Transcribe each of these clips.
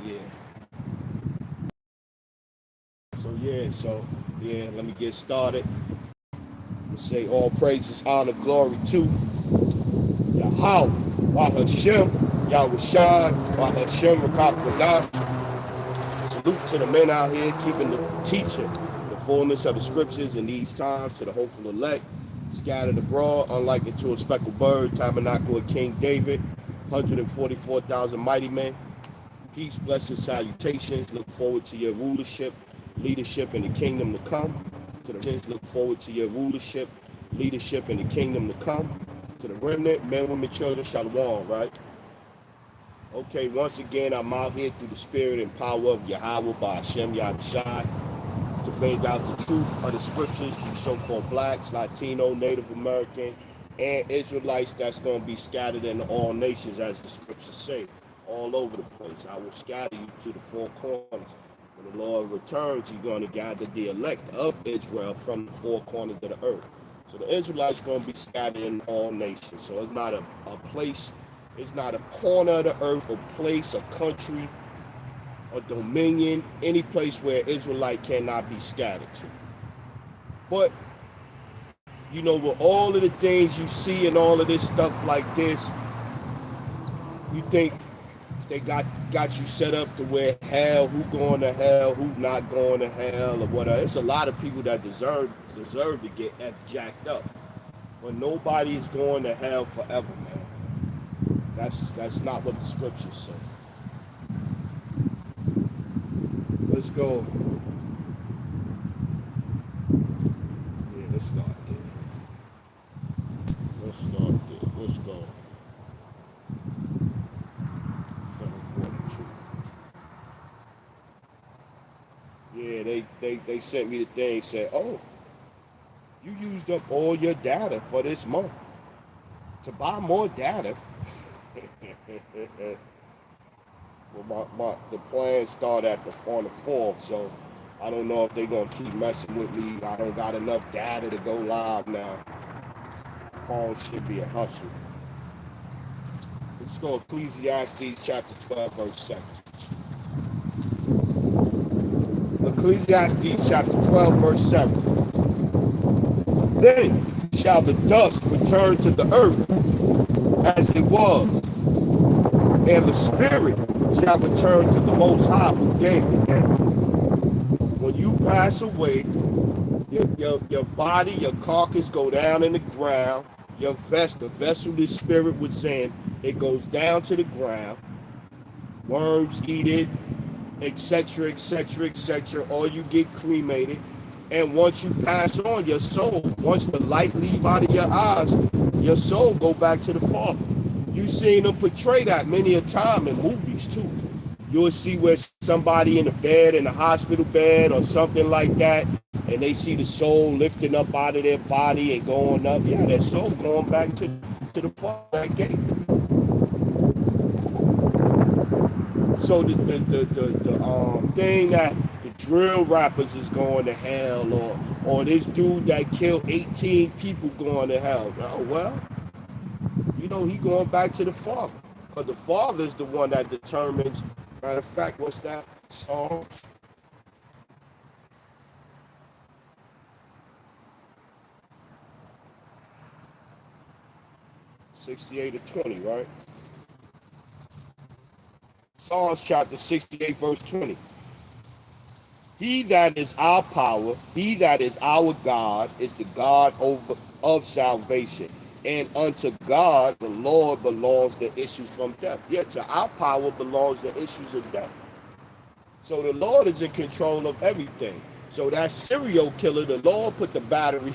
Yeah. So let me get started. And say all praises, honor, glory to Yahweh, Wahashem, Yahweh Shai, Wahashem, Rakakwadash. Salute to the men out here keeping the teaching, the fullness of the scriptures in these times, to the hopeful elect, scattered abroad, unlike unto a speckled bird, tabernacle of King David, 144,000 mighty men. Peace, blessings, salutations. Look forward to your rulership, leadership in the kingdom to come. To the remnant, look forward to your rulership, leadership in the kingdom to come. To the remnant, men, women, children, shalom, right? Okay, once again, I'm out here through the spirit and power of Yahweh by Hashem Yahushai to bring out the truth of the scriptures to so-called blacks, Latino, Native American, and Israelites that's going to be scattered in all nations, as the scriptures say, all over the place. I will scatter you to the four corners. When the Lord returns, he's going to gather the elect of Israel from the four corners of the earth. So the Israelites are going to be scattered in all nations. So it's not a place, it's not a corner of the earth, a place, a country, a dominion, any place where Israelite cannot be scattered to. But, you know, with all of the things you see and all of this stuff like this, you think they got you set up to where hell, who going to hell, who not going to hell, or whatever. It's a lot of people that deserve to get jacked up. But nobody is going to hell forever, man. That's not what the scriptures say. Let's go. Yeah, let's start there. Let's go. 742. Yeah, they sent me the thing, said, oh, you used up all your data for this month. To buy more data, well, the plans start on the 4th, so I don't know if they're going to keep messing with me. I don't got enough data to go live now. Phone should be a hustle. Let's go Ecclesiastes chapter 12, verse 7. Ecclesiastes chapter 12, verse 7. Then shall the dust return to the earth as it was, and the spirit shall return to the Most High who gave it. When you pass away, your body, your carcass go down in the ground. The vessel the spirit was in, it goes down to the ground. Worms eat it, etc., etc., etc., or you get cremated. And once you pass on, your soul, once the light leave out of your eyes, your soul go back to the Father. You've seen them portray that many a time in movies too. You'll see where somebody in the bed, in the hospital bed or something like that, and they see the soul lifting up out of their body and going up. Yeah, that soul going back to the Father that gave it. So the thing that the drill rappers is going to hell, or this dude that killed 18 people going to hell. Oh well, you know he going back to the Father, because the Father is the one that determines. Matter of fact, what's that? Psalms 68 to 20, right? Psalms chapter 68, verse 20. He that is our power, he that is our God, is the God of salvation. And unto God, the Lord, belongs the issues from death. Yet to our power belongs the issues of death. So the Lord is in control of everything. So that serial killer, the Lord put the battery,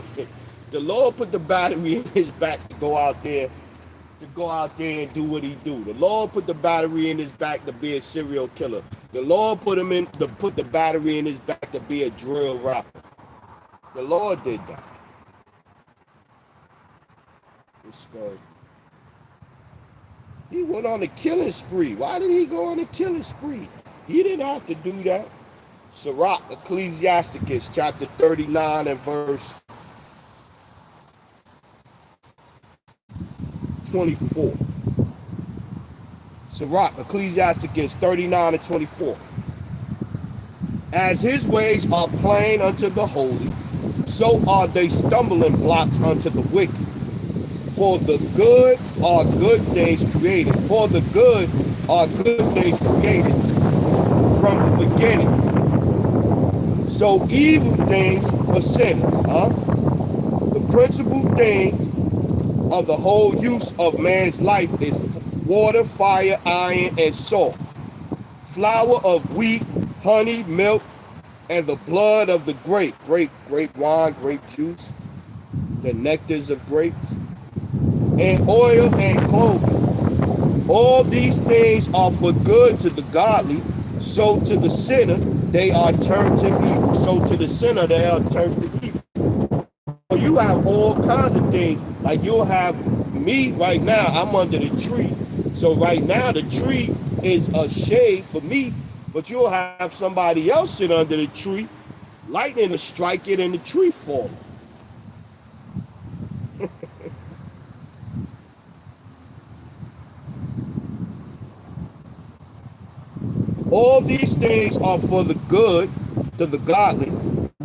the Lord put the battery in his back to go out there and do what he do. The Lord put the battery in his back to be a serial killer. The Lord put the battery in his back to be a drill rapper. The Lord did that. He went on a killing spree. Why did he go on a killing spree? He didn't have to do that. Sirach, Ecclesiasticus, chapter 39 and verse 24. Sirach, Ecclesiasticus 39 and 24. As his ways are plain unto the holy, so are they stumbling blocks unto the wicked. For the good are good things created. For the good are good things created from the beginning. So evil things for sinners, huh? The principal thing of the whole use of man's life is water, fire, iron, and salt, flour of wheat, honey, milk, and the blood of the grape wine, grape juice, the nectars of grapes, and oil and clothing. All these things are for good to the godly, so to the sinner they are turned to evil. So to the sinner they are turned to evil. So you have all kinds of things. Like you'll have me right now, I'm under the tree. So right now the tree is a shade for me, but you'll have somebody else sit under the tree, lightning to strike it and the tree fall. All these things are for the good to the godly,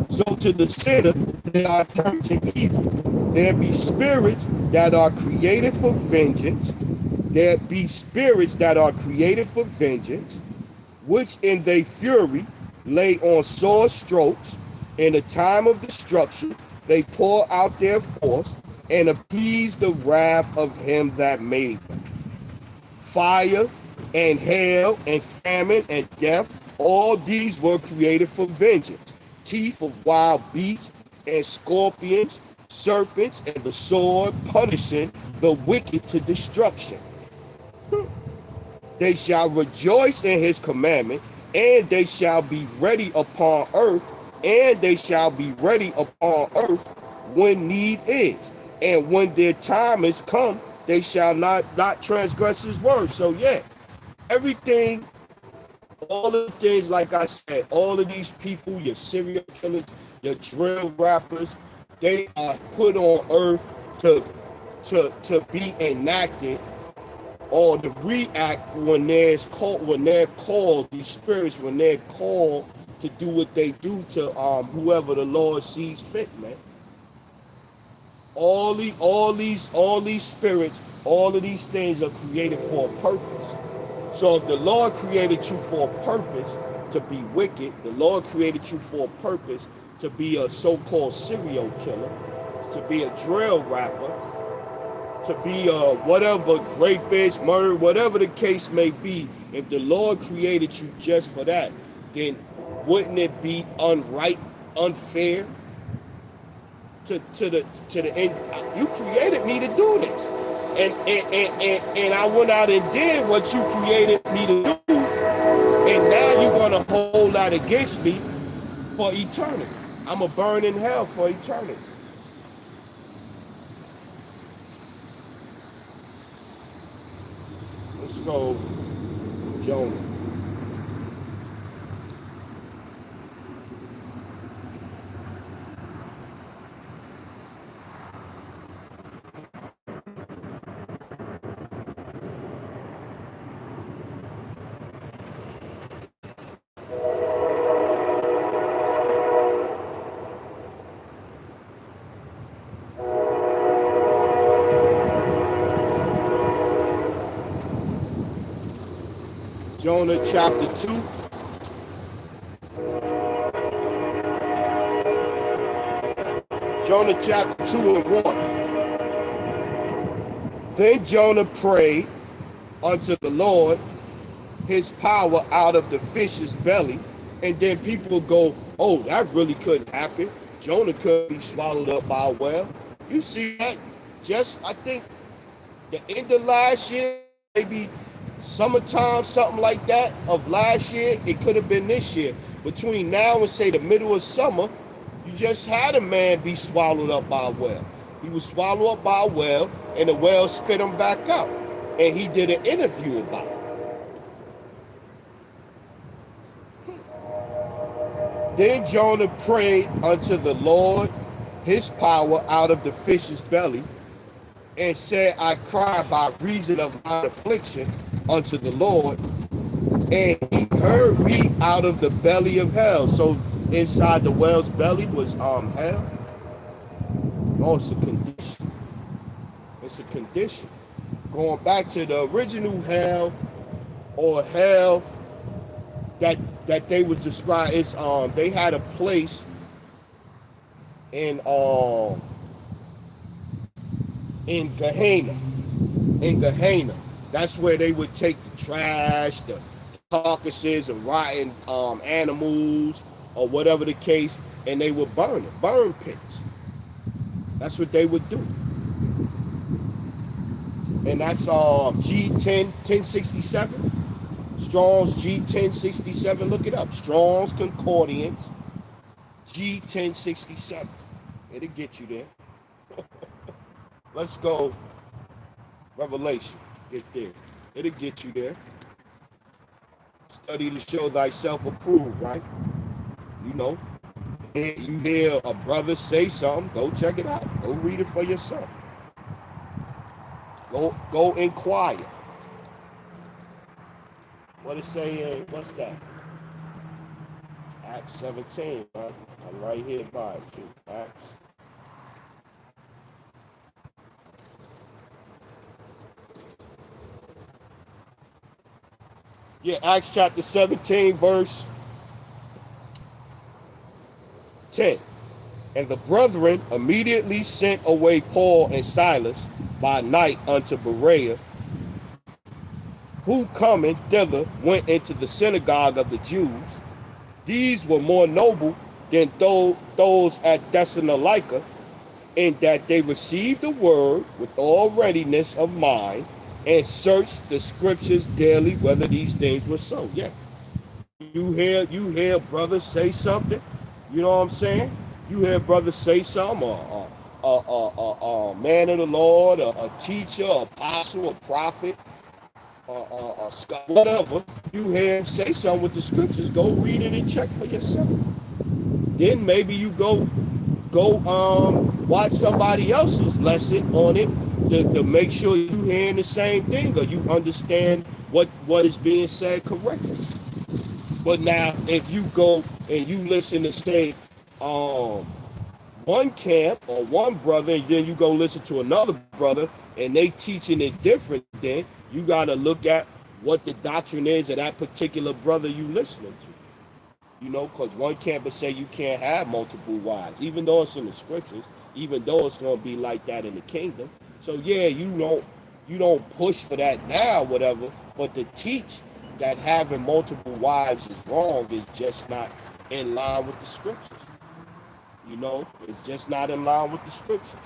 so to the sinner they are turned to evil. There be spirits that are created for vengeance. There be spirits that are created for vengeance, which in their fury lay on sore strokes. In the time of destruction they pour out their force and appease the wrath of him that made them. Fire and hail and famine and death, all these were created for vengeance. Teeth of wild beasts and scorpions, serpents, and the sword, punishing the wicked to destruction. They shall rejoice in his commandment, and they shall be ready upon earth, and they shall be ready upon earth when need is. And when their time is come, they shall not transgress his word. So yeah, everything, all of the things, like I said, all of these people, your serial killers, your drill rappers, they are put on earth to be enacted or to react when they're called, these spirits, when they're called to do what they do to whoever the Lord sees fit, man. All these spirits, all of these things are created for a purpose. So if the Lord created you for a purpose to be wicked, the Lord created you for a purpose to be a so-called serial killer, to be a drill rapper, to be a whatever, rapist, murder, whatever the case may be. If the Lord created you just for that, then wouldn't it be unfair to the end? You created me to do this, and I went out and did what you created me to do, and now you're gonna hold that against me for eternity. I'm gonna burn in hell for eternity. Let's go, Jonah. Jonah chapter 2. Jonah chapter 2 and 1. Then Jonah prayed unto the Lord his power out of the fish's belly. And then people go, oh, that really couldn't happen. Jonah couldn't be swallowed up by a whale. You see that? Just, I think, the end of last year, maybe summertime, something like that, of last year, it could have been this year. Between now and, say, the middle of summer, you just had a man be swallowed up by a whale. He was swallowed up by a whale, and the whale spit him back out. And he did an interview about it. Then Jonah prayed unto the Lord his power out of the fish's belly, and said, I cry by reason of my affliction. unto the Lord, and he heard me out of the belly of hell. So inside the whale's belly was hell. No, it's a condition. It's a condition. Going back to the original hell, or hell that they was described as, they had a place in in Gehenna. In Gehenna. That's where they would take the trash, the carcasses of rotten animals, or whatever the case, and they would burn it. Burn pits. That's what they would do. And that's G1067. Strong's G1067. Look it up. Strong's Concordance G1067. It'll get you there. Let's go. Revelation. Get there. It'll get you there. Study to show thyself approved, right? You know. And you hear a brother say something, go check it out. Go read it for yourself. Go inquire. What it say? What's that? Acts 17, right? I'm right here by it too. Acts. Yeah, Acts chapter 17, verse 10. And the brethren immediately sent away Paul and Silas by night unto Berea, who coming thither went into the synagogue of the Jews. These were more noble than those at Thessalonica, in that they received the word with all readiness of mind, and searched the scriptures daily whether these things were so. Yeah. You hear brothers say something, you know what I'm saying? You hear brothers say something, a man of the Lord, a teacher, apostle, a prophet, whatever. You hear him say something with the scriptures, go read it and check for yourself. Then maybe you go watch somebody else's lesson on it to make sure you hearing the same thing, or you understand what is being said correctly. But now, if you go and you listen to, say, one camp or one brother, and then you go listen to another brother, and they teaching it different, then you got to look at what the doctrine is of that particular brother you listening to. You know, because one camp will say you can't have multiple wives, even though it's in the scriptures, even though it's going to be like that in the kingdom. So yeah, you don't push for that now, whatever, but to teach that having multiple wives is wrong is just not in line with the scriptures. You know, it's just not in line with the scriptures.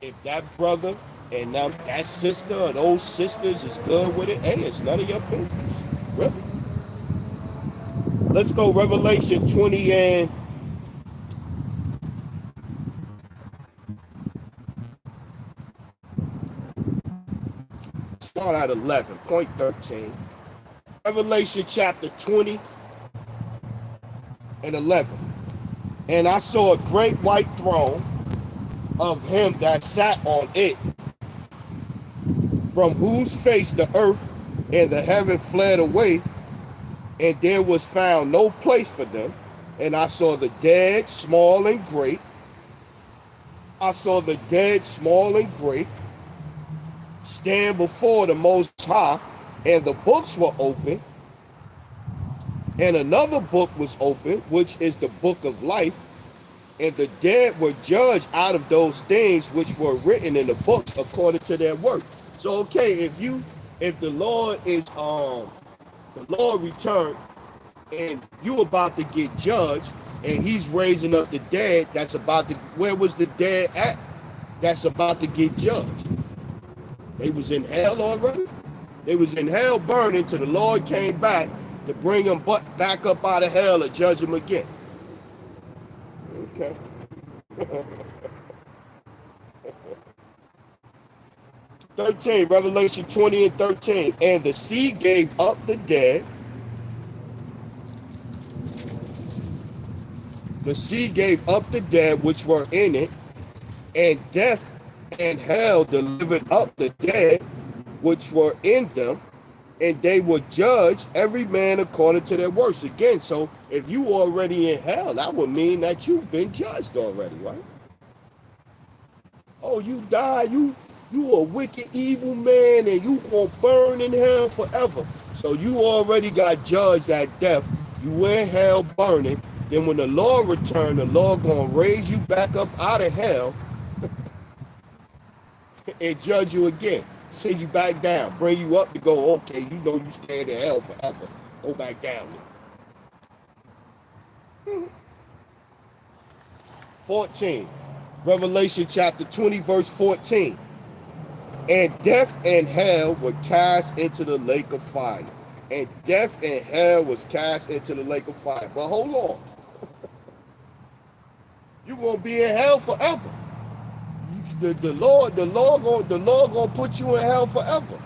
If that brother and that sister or those sisters is good with it, hey, it's none of your business. Really. Let's go Revelation 20 and start at 11.13. Revelation chapter 20 and 11. And I saw a great white throne of him that sat on it, from whose face the earth and the heaven fled away, and there was found no place for them. And I saw the dead, small and great. I saw the dead, small and great, stand before the Most High, and the books were open. And another book was open, which is the book of life. And the dead were judged out of those things which were written in the books according to their work. So okay, if the Lord is the Lord returned, and you about to get judged, and he's raising up the dead that's about to, where was the dead at that's about to get judged? They was in hell already. They was in hell burning till the Lord came back to bring them back up out of hell and judge them again. Okay. 13, Revelation 20 and 13. And the sea gave up the dead. The sea gave up the dead which were in it, and death and hell delivered up the dead which were in them, And they will judge every man according to their works. Again, so if you already in hell, that would mean that you've been judged already, right? Oh, you die, you a wicked, evil man, and you gonna burn in hell forever. So you already got judged at death. You in hell burning. Then when the Lord return, the Lord gonna raise you back up out of hell and judge you again. Send you back down, bring you up to go, okay, you know you stay in hell forever. Go back down there. 14. Revelation chapter 20, verse 14. And death and hell were cast into the lake of fire. And death and hell was cast into the lake of fire. But hold on. You're gonna be in hell forever. The Lord gonna put you in hell forever.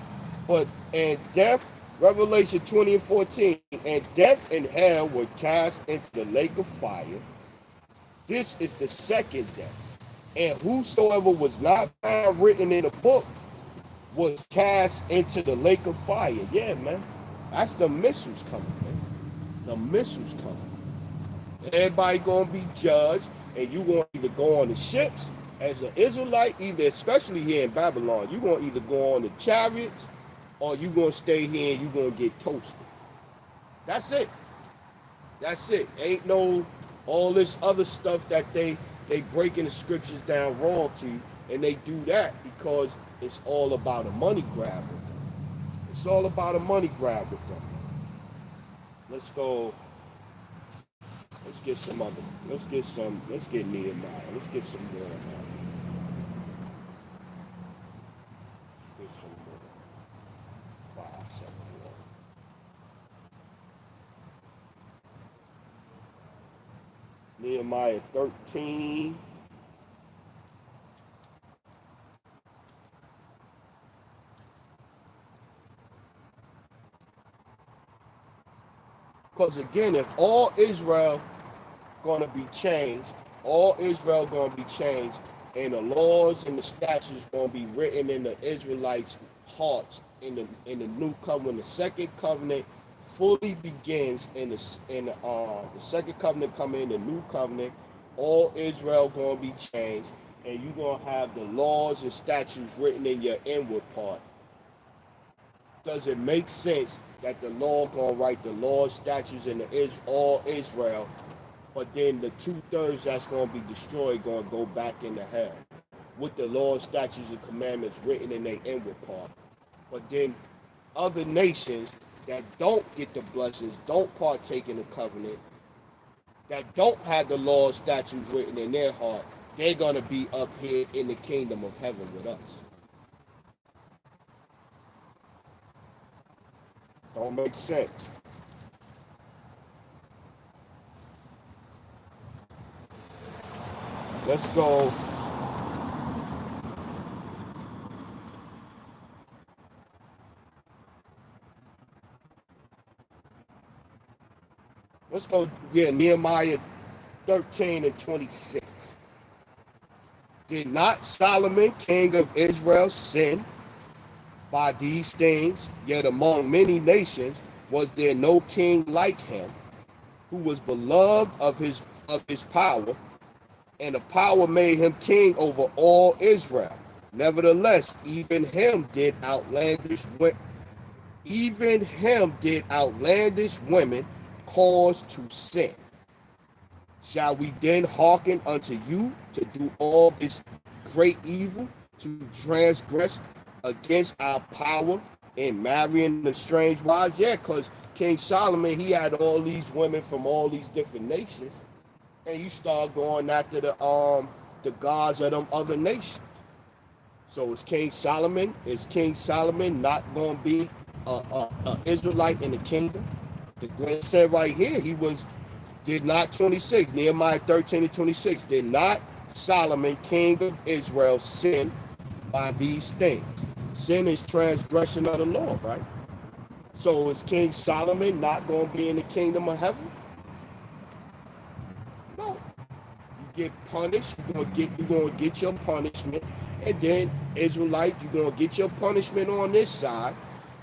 But and death, Revelation 20 and 14, and death and hell were cast into the lake of fire. This is the second death. And whosoever was not found written in the book was cast into the lake of fire. Yeah, man. That's the missiles coming, man. The missiles coming. Everybody gonna be judged, and you gonna either go on the ships as an Israelite, either especially here in Babylon, you gonna either go on the chariots or you gonna stay here and you gonna get toasted. That's it. That's it. Ain't no all this other stuff that they breaking the scriptures down wrong to you, and they do that because it's all about a money grab with them. It's all about a money grab with them. Let's go. Let's get some other. Let's get Nehemiah. Let's get some more. Let's get some more. 571. Nehemiah 13. Because again, if all Israel gonna be changed, all Israel gonna be changed, and the laws and the statutes gonna be written in the Israelites' hearts in the new covenant. The second covenant fully begins the second covenant come in the new covenant. All Israel gonna be changed, and you're gonna have the laws and statutes written in your inward part. Does it make sense that the Lord gonna write the laws, statutes, in all Israel, but then the 2/3 that's gonna be destroyed gonna go back into hell with the laws, statutes, and commandments written in their inward part? But then other nations that don't get the blessings, don't partake in the covenant, that don't have the laws, statutes written in their heart, they're gonna be up here in the kingdom of heaven with us. Don't make sense. Let's go. Let's go. Yeah, Nehemiah 13 and 26. Did not Solomon, king of Israel, sin by these things? Yet among many nations was there no king like him, who was beloved of his power, and the power made him king over all Israel. Nevertheless, even him did outlandish women cause to sin. Shall we then hearken unto you to do all this great evil, to transgress against our power in marrying the strange wives? Yeah, because King Solomon, he had all these women from all these different nations, and you start going after the gods of them other nations. So is King Solomon not going to be a Israelite in the kingdom? The Grand said right here, did not 26, Nehemiah 13 and 26, did not Solomon, king of Israel, sin by these things? Sin is transgression of the law, right? So is King Solomon not going to be in the kingdom of heaven? No. You get punished, you're gonna get your punishment, and then Israelite, you're gonna get your punishment on this side,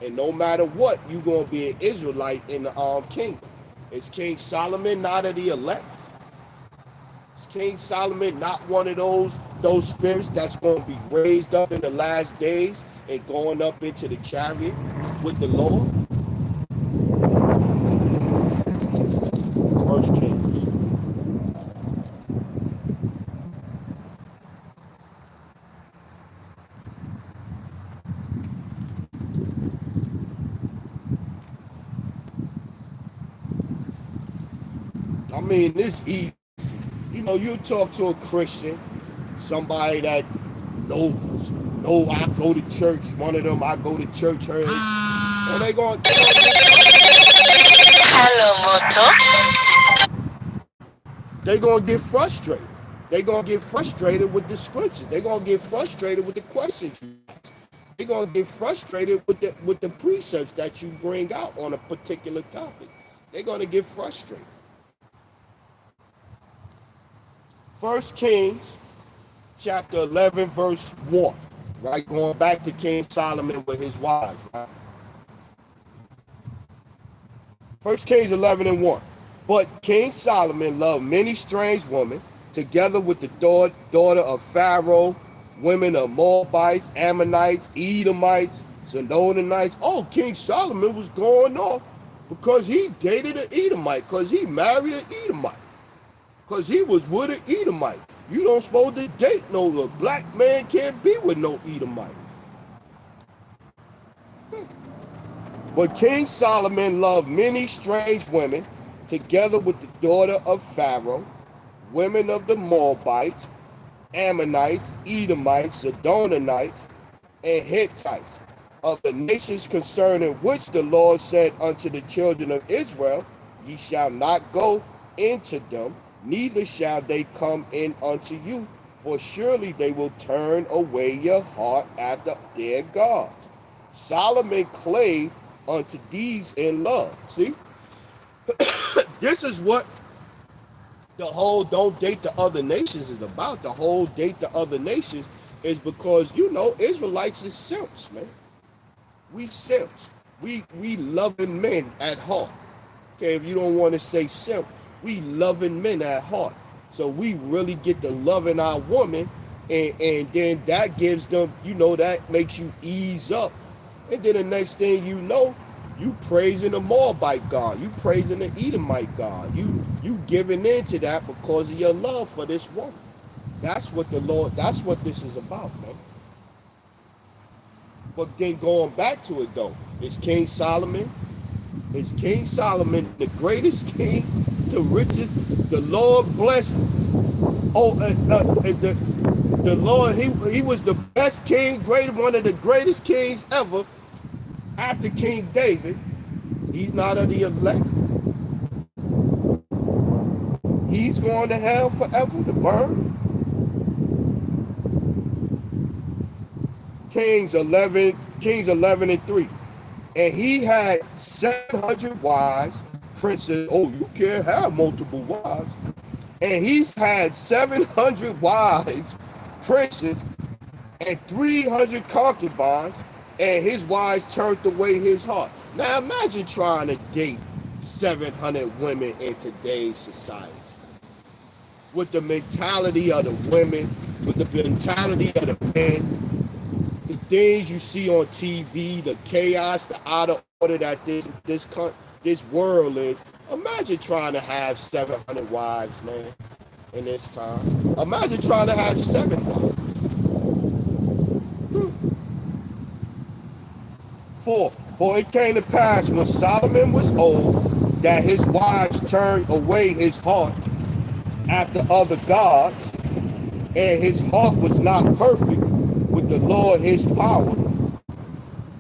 And no matter what, you're going to be an Israelite in the kingdom. Is King Solomon not of the elect? Is King Solomon not one of those spirits that's going to be raised up in the last days and going up into the chariot with the Lord? First Kings. I mean, it's easy. You know, you talk to a Christian, somebody that knows, know I go to church, one of them I go to church, and they going they gonna get frustrated. They gonna get frustrated with the scriptures. They gonna get frustrated with the questions. They gonna get frustrated with the precepts that you bring out on a particular topic. They're gonna get frustrated. First Kings chapter 11 verse 1, right? Going back to King Solomon with his wives, right? First Kings 11 and 1. But King Solomon loved many strange women, together with the daughter of Pharaoh, women of Moabites, Ammonites, Edomites, Sidonians. Oh, King Solomon was going off because he dated an Edomite, because he married an Edomite, because he was with an Edomite. You don't supposed to date no black man can't be with no Edomite. But King Solomon loved many strange women, together with the daughter of Pharaoh, women of the Moabites, Ammonites, Edomites, Sidonians, and Hittites, of the nations concerning which the Lord said unto the children of Israel, Ye shall not go into them, neither shall they come in unto you, for surely they will turn away your heart after their gods. Solomon clave unto these in love. See, this is what the whole don't date the other nations is about. The whole date the other nations is because, you know, Israelites is simps, man. We simps. We loving men at heart. Okay, if you don't want to say simp, we loving men at heart. So we really get to loving our woman, and then that gives them, you know, that makes you ease up. And then the next thing you know, you praising the Moabite God, you praising the Edomite God, you giving in to that because of your love for this woman. That's what the Lord, that's what this is about, man. But then going back to it though, is King Solomon the greatest king, the richest, the Lord blessed. Oh, the Lord, he was the best king, one of the greatest kings ever after King David. He's not of the elect. He's going to hell forever to burn. Kings 11 and 3. And he had 700 wives, princes. Oh, you can't have multiple wives. And he's had 700 wives, princes, and 300 concubines, and his wives turned away his heart. Now imagine trying to date 700 women in today's society. With the mentality of the women, with the mentality of the men, the things you see on TV, the chaos, the out of order that this world is. Imagine trying to have 700 wives, man, in this time. Imagine trying to have 7 wives. 4. For it came to pass when Solomon was old that his wives turned away his heart after other gods, and his heart was not perfect with the Lord his power,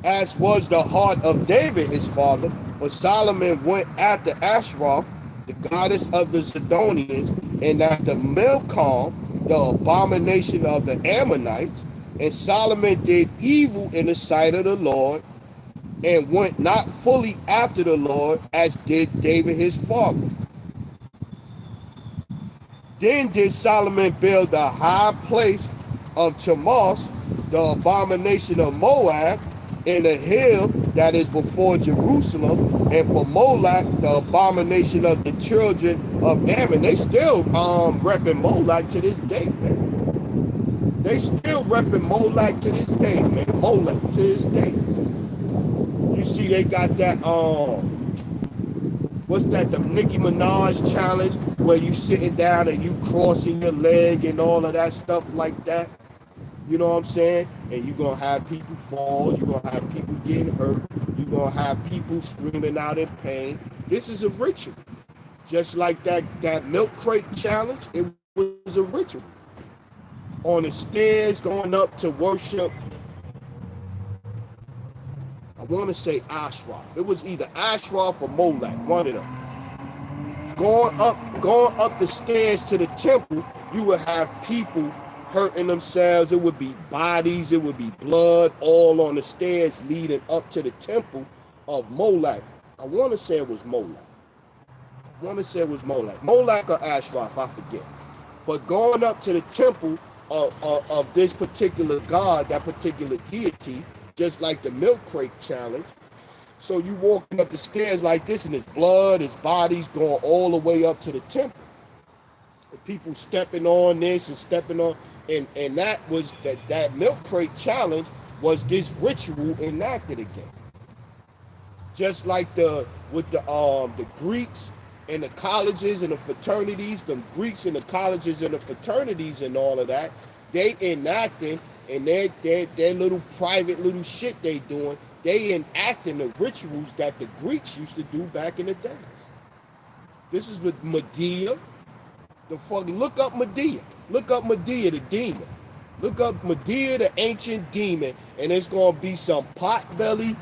as was the heart of David his father. For Solomon went after Ashtaroth, the goddess of the Sidonians, and after Milcom, the abomination of the Ammonites. And Solomon did evil in the sight of the Lord, and went not fully after the Lord, as did David his father. Then did Solomon build the high place of Chemosh, the abomination of Moab, in the hill that is before Jerusalem, and for Moloch, the abomination of the children of Ammon. They still repping Moloch to this day, man. They still repping Moloch to this day, man. Moloch to this day. You see, they got that what's that? The Nicki Minaj challenge where you sitting down and you crossing your leg and all of that stuff like that. You know what I'm saying? And you're going to have people fall. You're going to have people getting hurt. You're going to have people screaming out in pain. This is a ritual. Just like that milk crate challenge, it was a ritual. On the stairs going up to worship, I want to say Ashraf. It was either Ashraf or Molech, one of them. Going up the stairs to the temple, you would have people hurting themselves. It would be bodies, it would be blood all on the stairs leading up to the temple of Molech. I want to say it was Molech. Molech or Ashraf, I forget. But going up to the temple of this particular god, that particular deity, just like the milk crate challenge. So you walking up the stairs like this, and there's blood, there's bodies going all the way up to the temple. And people stepping on this and stepping on, and that was that milk crate challenge was this ritual enacted again. Just like with the Greeks and the colleges and the fraternities, the Greeks and the colleges and the fraternities and all of that, they enacting and their little private little shit they doing, they enacting the rituals that the Greeks used to do back in the days. This is with Medea. Look up Medea. Look up Medea the demon. Look up Medea the ancient demon, and it's gonna be some potbelly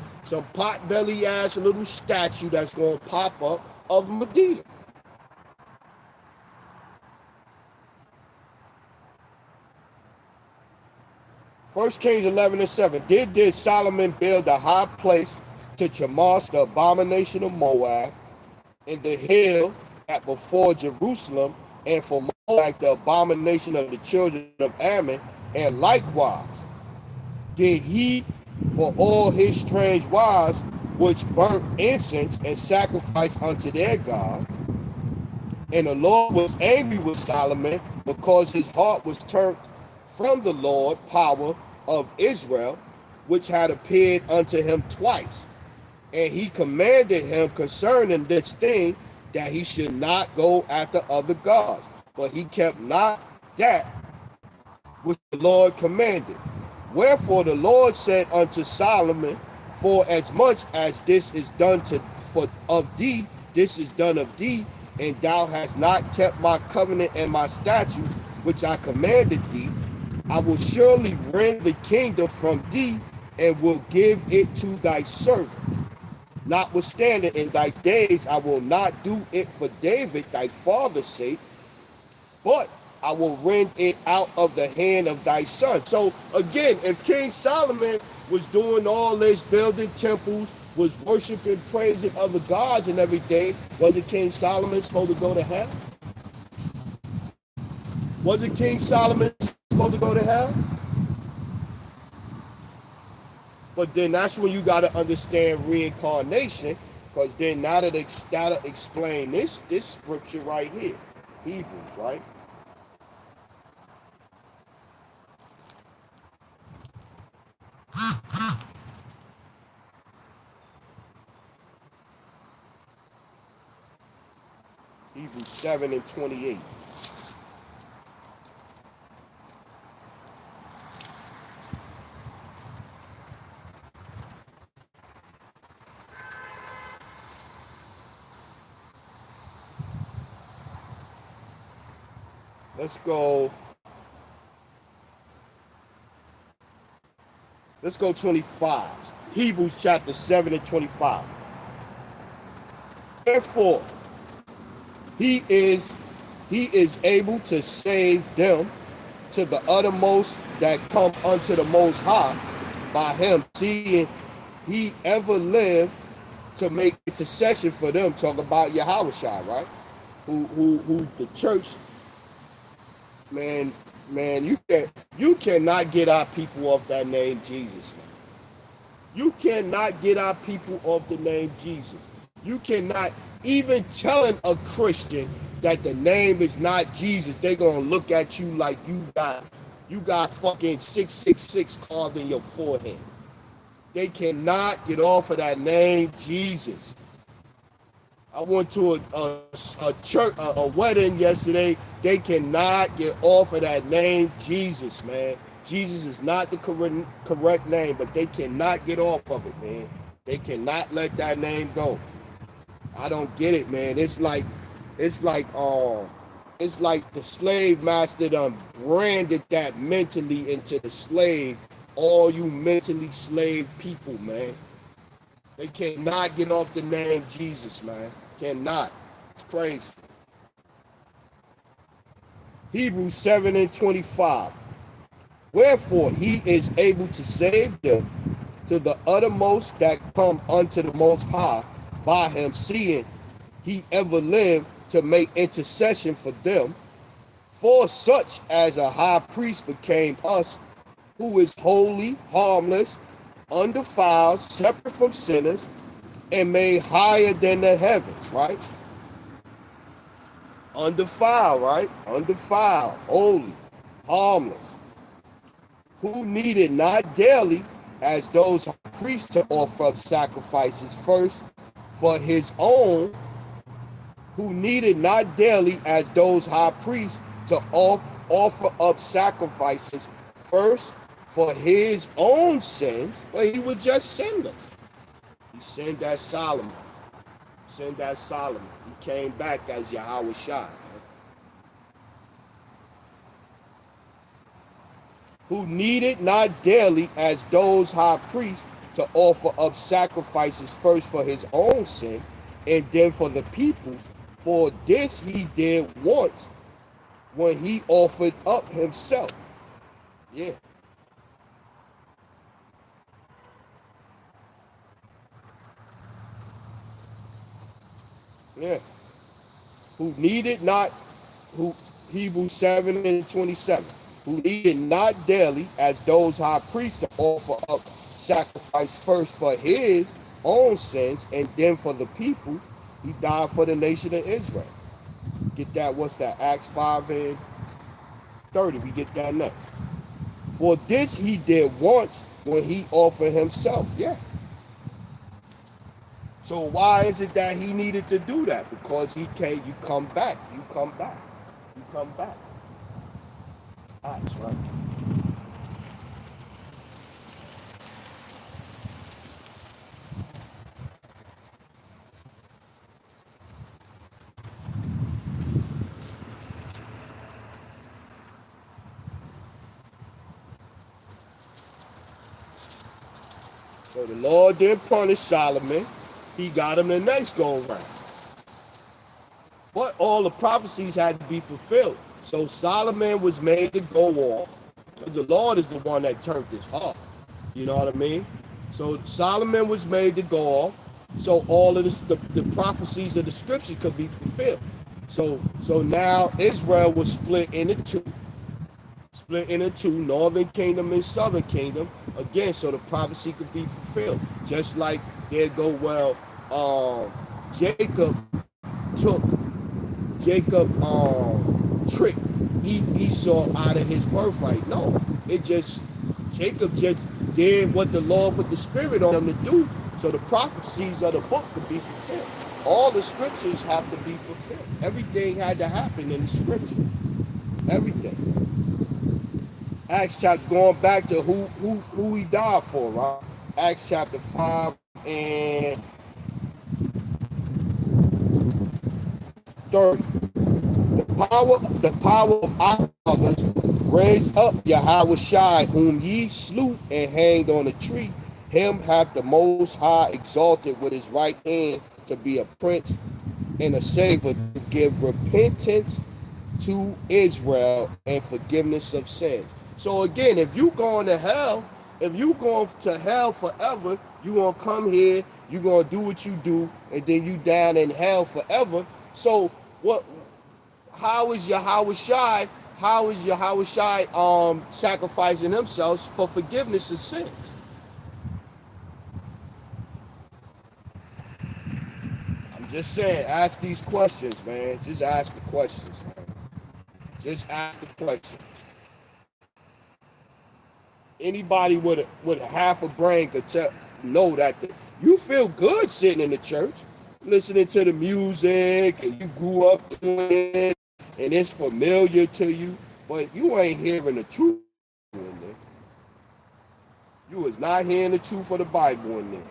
ass little statue that's gonna pop up of Medea. First Kings 11:7. Did Solomon build a high place to Chemosh, the abomination of Moab, in the hill at before Jerusalem, and for Moab, the abomination of the children of Ammon, and likewise did he for all his strange wives, which burnt incense and sacrificed unto their gods. And the Lord was angry with Solomon because his heart was turned from the Lord power of Israel, which had appeared unto him twice. And he commanded him concerning this thing that he should not go after other gods. But he kept not that which the Lord commanded. Wherefore the Lord said unto Solomon, for as much as this is done of thee, this is done of thee, and thou hast not kept my covenant and my statutes, which I commanded thee, I will surely rend the kingdom from thee, and will give it to thy servant. Notwithstanding, in thy days I will not do it for David thy father's sake, but I will rend it out of the hand of thy son. So again, if King Solomon was doing all this, building temples, was worshiping, praising other gods and everything, wasn't King Solomon supposed to go to hell? Wasn't King Solomon supposed to go to hell? But then that's when you got to understand reincarnation, because then now that that'll explain this scripture right here, Hebrews, right? Hebrews 7:28. Let's go 25. Hebrews chapter 7 and 25. Therefore, he is able to save them to the uttermost that come unto the Most High by him, seeing he ever lived to make intercession for them. Talk about Yahushua, right? Who the church, man, you cannot get our people off that name Jesus, man. You cannot get our people off the name Jesus. You cannot, even telling a Christian that the name is not Jesus, they're gonna look at you like you got fucking 666 carved in your forehead. They cannot get off of that name Jesus. I went to a church, a wedding yesterday. They cannot get off of that name Jesus, man. Jesus is not the correct name, but they cannot get off of it, man. They cannot let that name go. I don't get it, man. It's like, it's like the slave master done branded that mentally into the slave. All you mentally slave people, man. They cannot get off the name Jesus, man. Cannot. It's crazy. Hebrews 7 and 25. Wherefore he is able to save them to the uttermost that come unto the Most High by him, seeing he ever lived to make intercession for them. For such as a high priest became us, who is holy, harmless, undefiled, separate from sinners, and made higher than the heavens, right? Undefiled, right? Undefiled, holy, harmless, who needed not daily, as those priests, to offer up sacrifices first for his own, who needed not daily, as those high priests, to offer up sacrifices first for his own sins, but he was just sinless. He sinned that Solomon. Sinned that Solomon. He came back as Yahweh Shai, who needed not daily, as those high priests, to offer up sacrifices first for his own sin and then for the people's. For this he did once when he offered up himself. Yeah. Yeah. Who needed not, who Hebrews 7 and 27, who needed not daily, as those high priests, to offer up sacrifice first for his own sins and then for the people. He died for the nation of Israel. Get that? What's that? Acts 5 and 30. We get that next. For this he did once when he offered himself. Yeah. So why is it that he needed to do that? Because he came, you come back, you come back, you come back. That's right. So the Lord didn't punish Solomon. He got him the next go around. But all the prophecies had to be fulfilled. So Solomon was made to go off. Because the Lord is the one that turned his heart. You know what I mean? So Solomon was made to go off. So all of this, the prophecies of the scripture could be fulfilled. So now Israel was split into two. Split into two, northern kingdom and southern kingdom. Again, so the prophecy could be fulfilled. Just like there go, well, Jacob took tricked Esau out of his birthright. No, it just, Jacob just did what the Lord put the spirit on him to do. So the prophecies of the book could be fulfilled. All the scriptures have to be fulfilled. Everything had to happen in the scriptures. Everything. Acts chapter, going back to who he died for, right? Acts chapter 5 and 30. The power of our fathers raised up Yahweh Shai, whom ye slew and hanged on a tree. Him hath the Most High exalted with his right hand to be a prince and a savior, to give repentance to Israel and forgiveness of sins. So again, if you going to hell, if you going to hell forever, you gonna come here, you gonna do what you do, and then you down in hell forever. So what? How is Yahweh Shai? How is Yahweh Shai sacrificing himself for forgiveness of sins? Just saying, ask these questions, man. Just ask the questions, man. Just ask the question. Anybody with half a brain could know that you feel good sitting in the church, listening to the music, and you grew up doing it, and it's familiar to you, but you ain't hearing the truth in there. You is not hearing the truth of the Bible in there.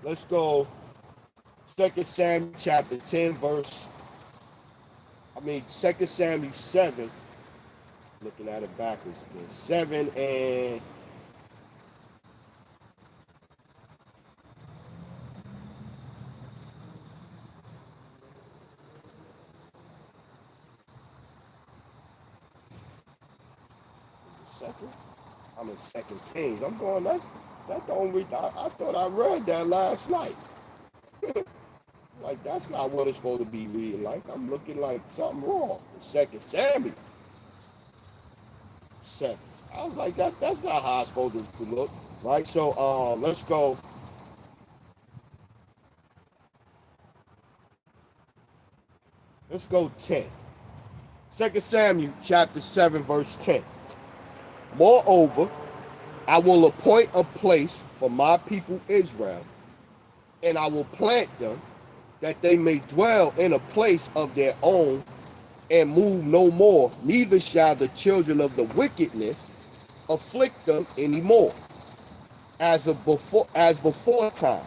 Let's go 2 Samuel chapter 10, Second Samuel 7, looking at it backwards again, 7 and second. I'm in Second Kings. I'm going. That don't read. I thought I read that last night. Like that's not what it's supposed to be reading like. I'm looking like something wrong. Second Samuel 7. I was like that. That's not how it's supposed to look, right? So let's go. Let's go 10. Second Samuel chapter 7 verse 10. Moreover, I will appoint a place for my people Israel, and I will plant them, that they may dwell in a place of their own, and move no more, neither shall the children of the wickedness afflict them any more, as before time,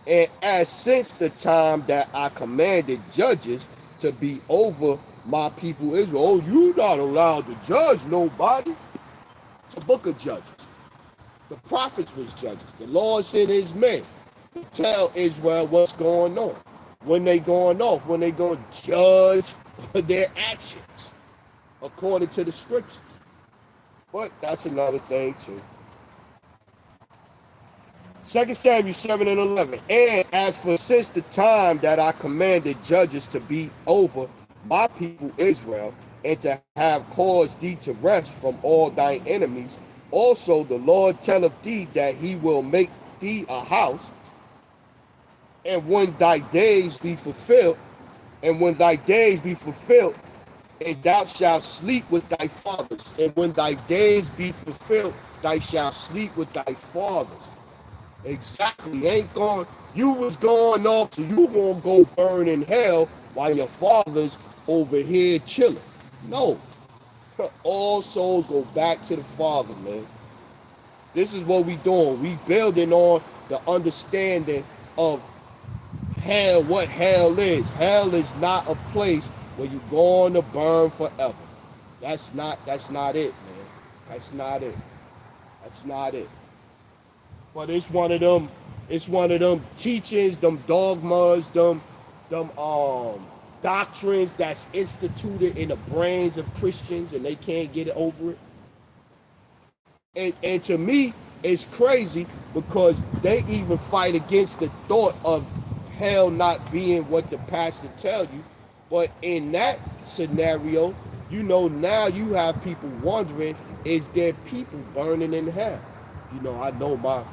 and as since the time that I commanded judges to be over my people Israel. Oh, you're not allowed to judge nobody. It's a book of Judges. The prophets was judges. The Lord sent his men to tell Israel what's going on, when they going off, when they going to judge their actions according to the scriptures. But that's another thing too. 2 Samuel 7 and 11. And as for since the time that I commanded judges to be over my people Israel, and to have caused thee to rest from all thine enemies, also the Lord telleth thee that he will make thee a house, and when thy days be fulfilled, and thou shalt sleep with thy fathers, and when thy days be fulfilled, thou shalt sleep with thy fathers. Exactly. Ain't going. You was going off, so you gonna go burn in hell while your father's over here chilling. No. All souls go back to the Father, man. This is what we doing. We building on the understanding of hell, what hell is. Hell is not a place where you're going to burn forever. That's not it, man. That's not it. That's not it. But it's one of them teachings, them dogmas, them doctrines that's instituted in the brains of Christians, and they can't get over it. And to me, it's crazy because they even fight against the thought of hell not being what the pastor tell you. But in that scenario, now you have people wondering, is there people burning in hell? I know my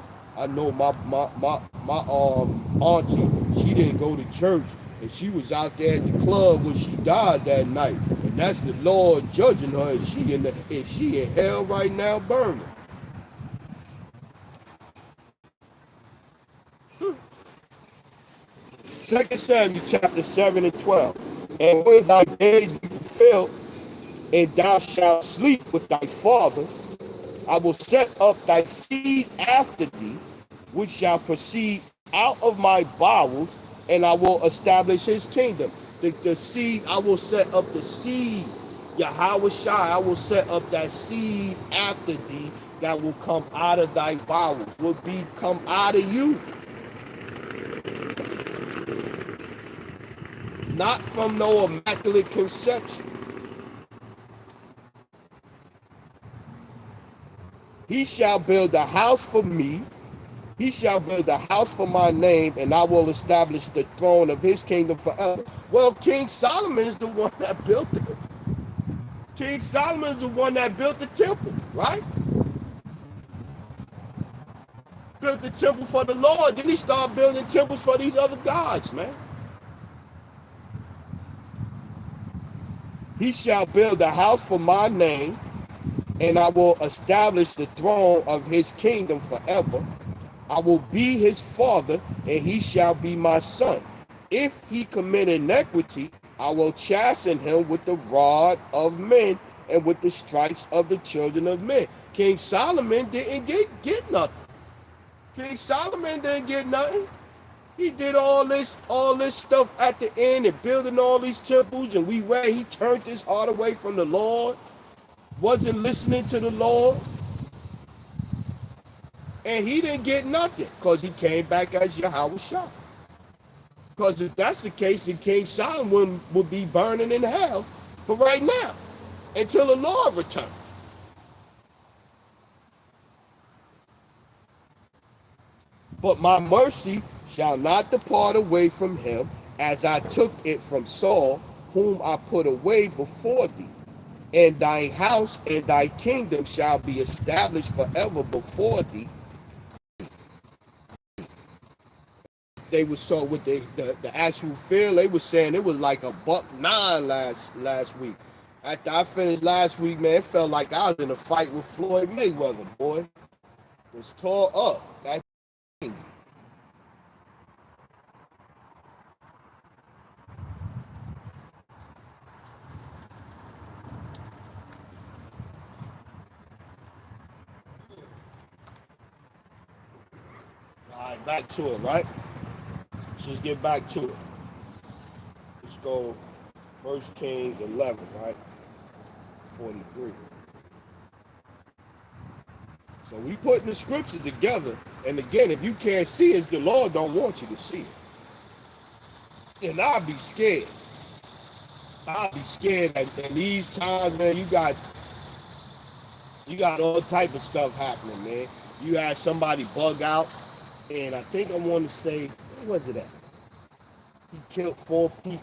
auntie, she didn't go to church, and she was out there at the club when she died that night, and that's the Lord judging her, and she in hell right now burning. 2 Samuel chapter 7 and 12. And when thy days be fulfilled, and thou shalt sleep with thy fathers, I will set up thy seed after thee, which shall proceed out of my bowels, and I will establish his kingdom. The seed, I will set up the seed. Yahweh Shai, I will set up that seed after thee that will come out of thy bowels, will be come out of you. Not from no immaculate conception. He shall build a house for me. He shall build a house for my name, and I will establish the throne of his kingdom forever. Well, King Solomon is the one that built it. King Solomon is the one that built the temple, right? Built the temple for the Lord. Then he started building temples for these other gods, man. He shall build a house for my name, and I will establish the throne of his kingdom forever. I will be his father, and he shall be my son. If he commit iniquity, I will chasten him with the rod of men and with the stripes of the children of men. King Solomon didn't get nothing. King Solomon didn't get nothing. He did all this stuff at the end and building all these temples, and we read he turned his heart away from the Lord, wasn't listening to the Lord, and he didn't get nothing because he came back as Yahweh Shah. Because if that's the case, then King Solomon would be burning in hell for right now until the Lord returns. But my mercy shall not depart away from him, as I took it from Saul, whom I put away before thee. And thy house and thy kingdom shall be established forever before thee. They were so with the actual field, they were saying it was like a $1.9 last week. After I finished last week, man, it felt like I was in a fight with Floyd Mayweather, boy. It was tore up. That thing. All right, back to it, right? Let's get back to it. Let's go 1 Kings 11, right? 43. So we putting the scriptures together, and again, if you can't see it, the Lord don't want you to see it. And I'll be scared. I'll be scared at these times, man. You got all type of stuff happening, man. You had somebody bug out, and I think I want to say, where was it at? He killed 4 people.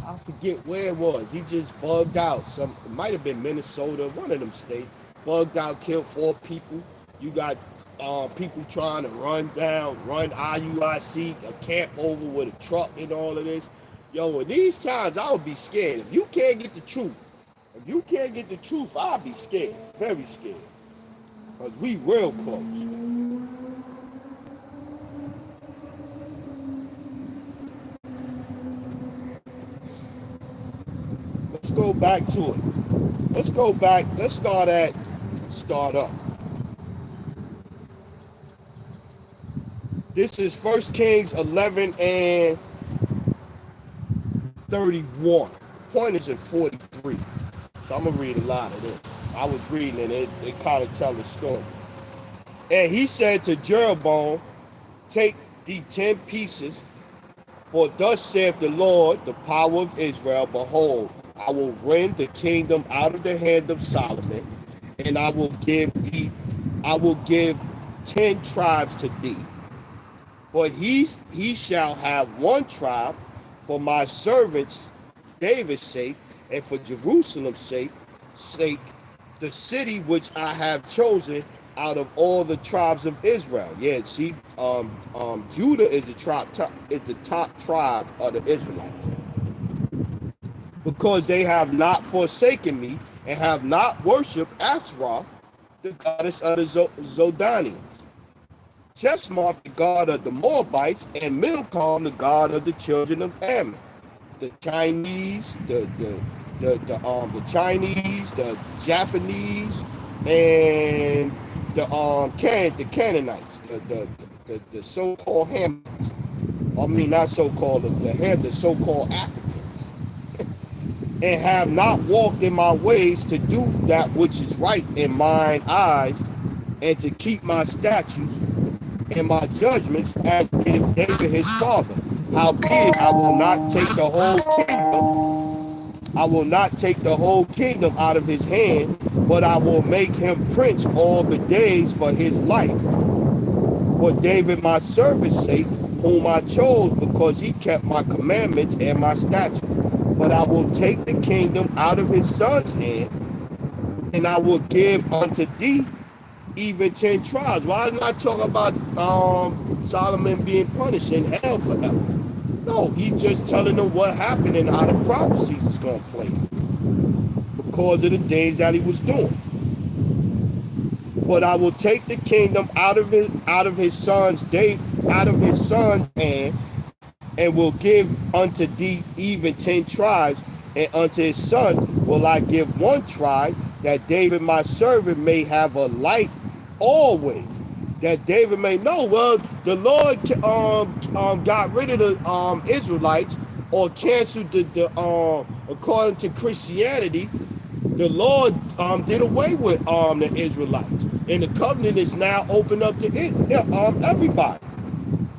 I forget where it was. He just bugged out. It might have been Minnesota, one of them states. Bugged out, killed 4 people. You got people trying to run IUIC, a camp over with a truck and all of this. Yo, in these times, I would be scared. If you can't get the truth, I'll be scared, very scared. Because we real close. Let's go back to it. Let's go back. Let's start up. This is 1 Kings 11 and 31. Point is in 43. So I'm going to read a lot of this. I was reading and it kind of tells the story. And he said to Jeroboam, take thee 10 pieces, for thus saith the Lord, the power of Israel, behold, I will rend the kingdom out of the hand of Solomon, and I will give 10 tribes to thee. But he shall have 1 tribe for my servants David's sake, and for Jerusalem's sake, the city which I have chosen out of all the tribes of Israel. Yeah, see, Judah is the top tribe of the Israelites, because they have not forsaken me and have not worshipped Ashtaroth, the goddess of the Zidonians, Chemosh, the god of the Moabites, and Milcom, the god of the children of Ammon. The Chinese, the Chinese, the Japanese, and the Canaanites, the so-called Hamites. I mean, not so-called, the so-called Africans, and have not walked in my ways to do that which is right in mine eyes, and to keep my statutes and my judgments as did David his father. Howbeit, I will not take the whole kingdom. I will not take the whole kingdom out of his hand, but I will make him prince all the days for his life. For David my servant's sake, whom I chose, because he kept my commandments and my statutes. But I will take the kingdom out of his son's hand, and I will give unto thee even 10 tribes. Why not talk about Solomon being punished in hell forever? No, he's just telling them what happened and how the prophecies is going to play because of the things that he was doing. But I will take the kingdom out of his son's hand, and will give unto thee even 10 tribes, and unto his son will I give one tribe, that David my servant may have a light always, that David may know. Well, the Lord got rid of the Israelites, or canceled the according to Christianity. The Lord did away with the Israelites, and the covenant is now open up to everybody.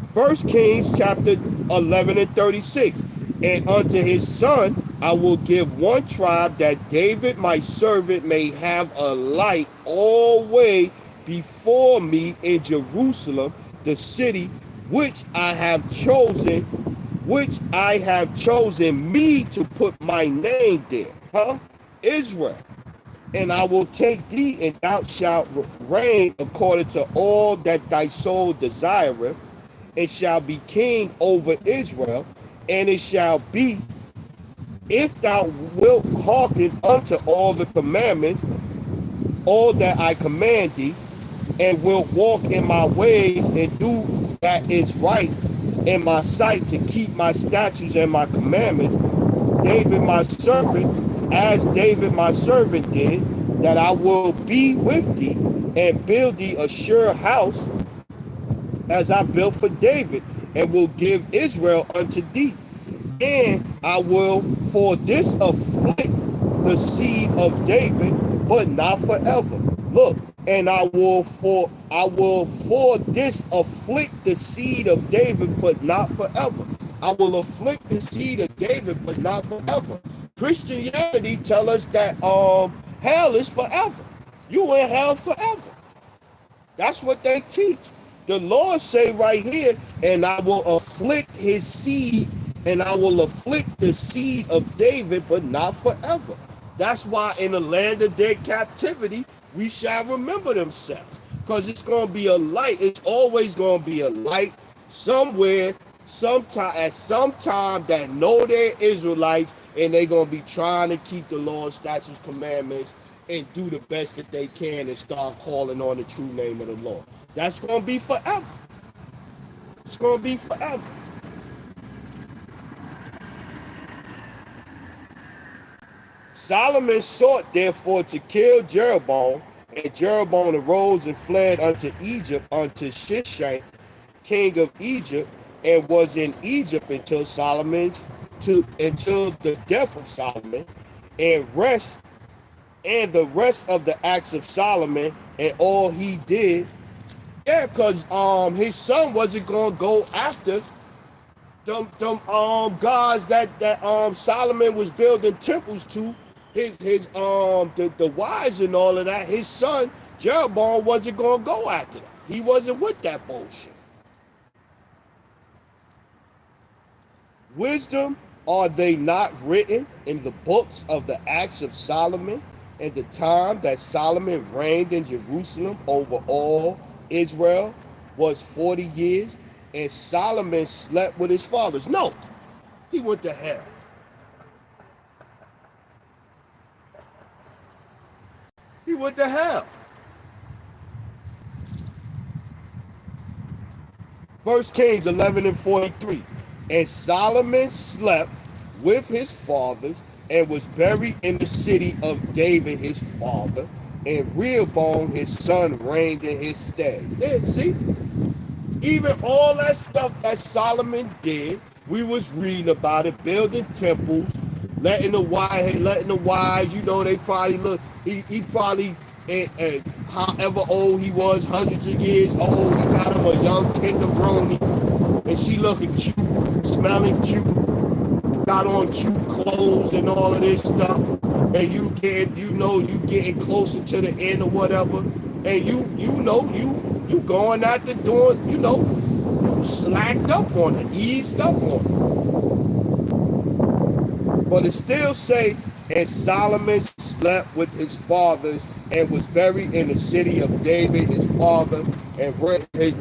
First Kings chapter 11 and 36. And unto his son I will give one tribe, that David my servant may have a light always before me in Jerusalem, the city which I have chosen me to put my name there. Israel. And I will take thee, and thou shalt reign according to all that thy soul desireth, and shall be king over Israel. And it shall be, if thou wilt hearken unto all the commandments, all that I command thee, and wilt walk in my ways, and do that is right in my sight, to keep my statutes and my commandments, as David my servant did, that I will be with thee, and build thee a sure house, as I built for David, and will give Israel unto thee. And I will for this afflict the seed of David, but not forever. Look, and I will for this afflict the seed of David, but not forever. I will afflict the seed of David, but not forever. Christianity tell us that hell is forever. You in hell forever. That's what they teach. The Lord say right here, and I will afflict his seed, and I will afflict the seed of David, but not forever. That's why in the land of their captivity, we shall remember themselves. Because it's going to be a light. It's always going to be a light somewhere, sometime, at some time, that know they're Israelites, and they're going to be trying to keep the law, statutes, commandments, and do the best that they can, and start calling on the true name of the Lord. That's going to be forever. It's going to be forever. Solomon sought therefore to kill Jeroboam, and Jeroboam arose and fled unto Egypt, unto Shishak, king of Egypt, and was in Egypt until the death of Solomon, and the rest of the acts of Solomon and all he did. Yeah, because his son wasn't gonna go after them gods that Solomon was building temples to, the wives and all of that. His son Jeroboam wasn't gonna go after them. He wasn't with that bullshit. Wisdom, are they not written in the books of the acts of Solomon, and the time that Solomon reigned in Jerusalem over all Israel was 40 years, and Solomon slept with his fathers? No, he went to hell. He went to hell. First Kings 11 and 43. And Solomon slept with his fathers, and was buried in the city of David his father, and Rehoboam his son reigned in his stead. Yeah, see? Even all that stuff that Solomon did, we was reading about it, building temples, letting the wives, they probably look, he probably, however old he was, hundreds of years old, he got him a young tenderoni, and she looking cute, smelling cute, got on cute clothes and all of this stuff, and you getting closer to the end or whatever, and you going out the door, you slacked up on it, eased up on it. But it still say, and Solomon slept with his fathers, and was buried in the city of David his father. And where his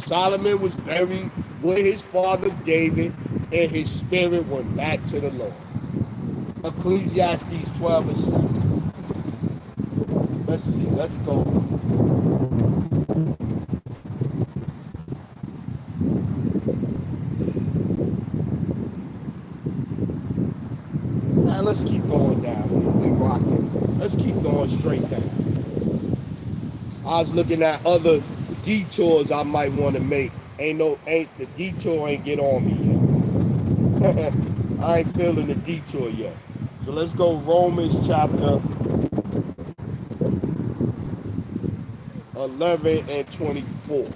Solomon was buried with his father David, and his spirit went back to the Lord. Ecclesiastes 12 and 7. Let's see. Let's go. Now let's keep going down. We rocking. Let's keep going straight down. I was looking at other detours I might want to make. Ain't the detour ain't get on me yet. I ain't feeling the detour yet. So let's go Romans chapter 11 and 24.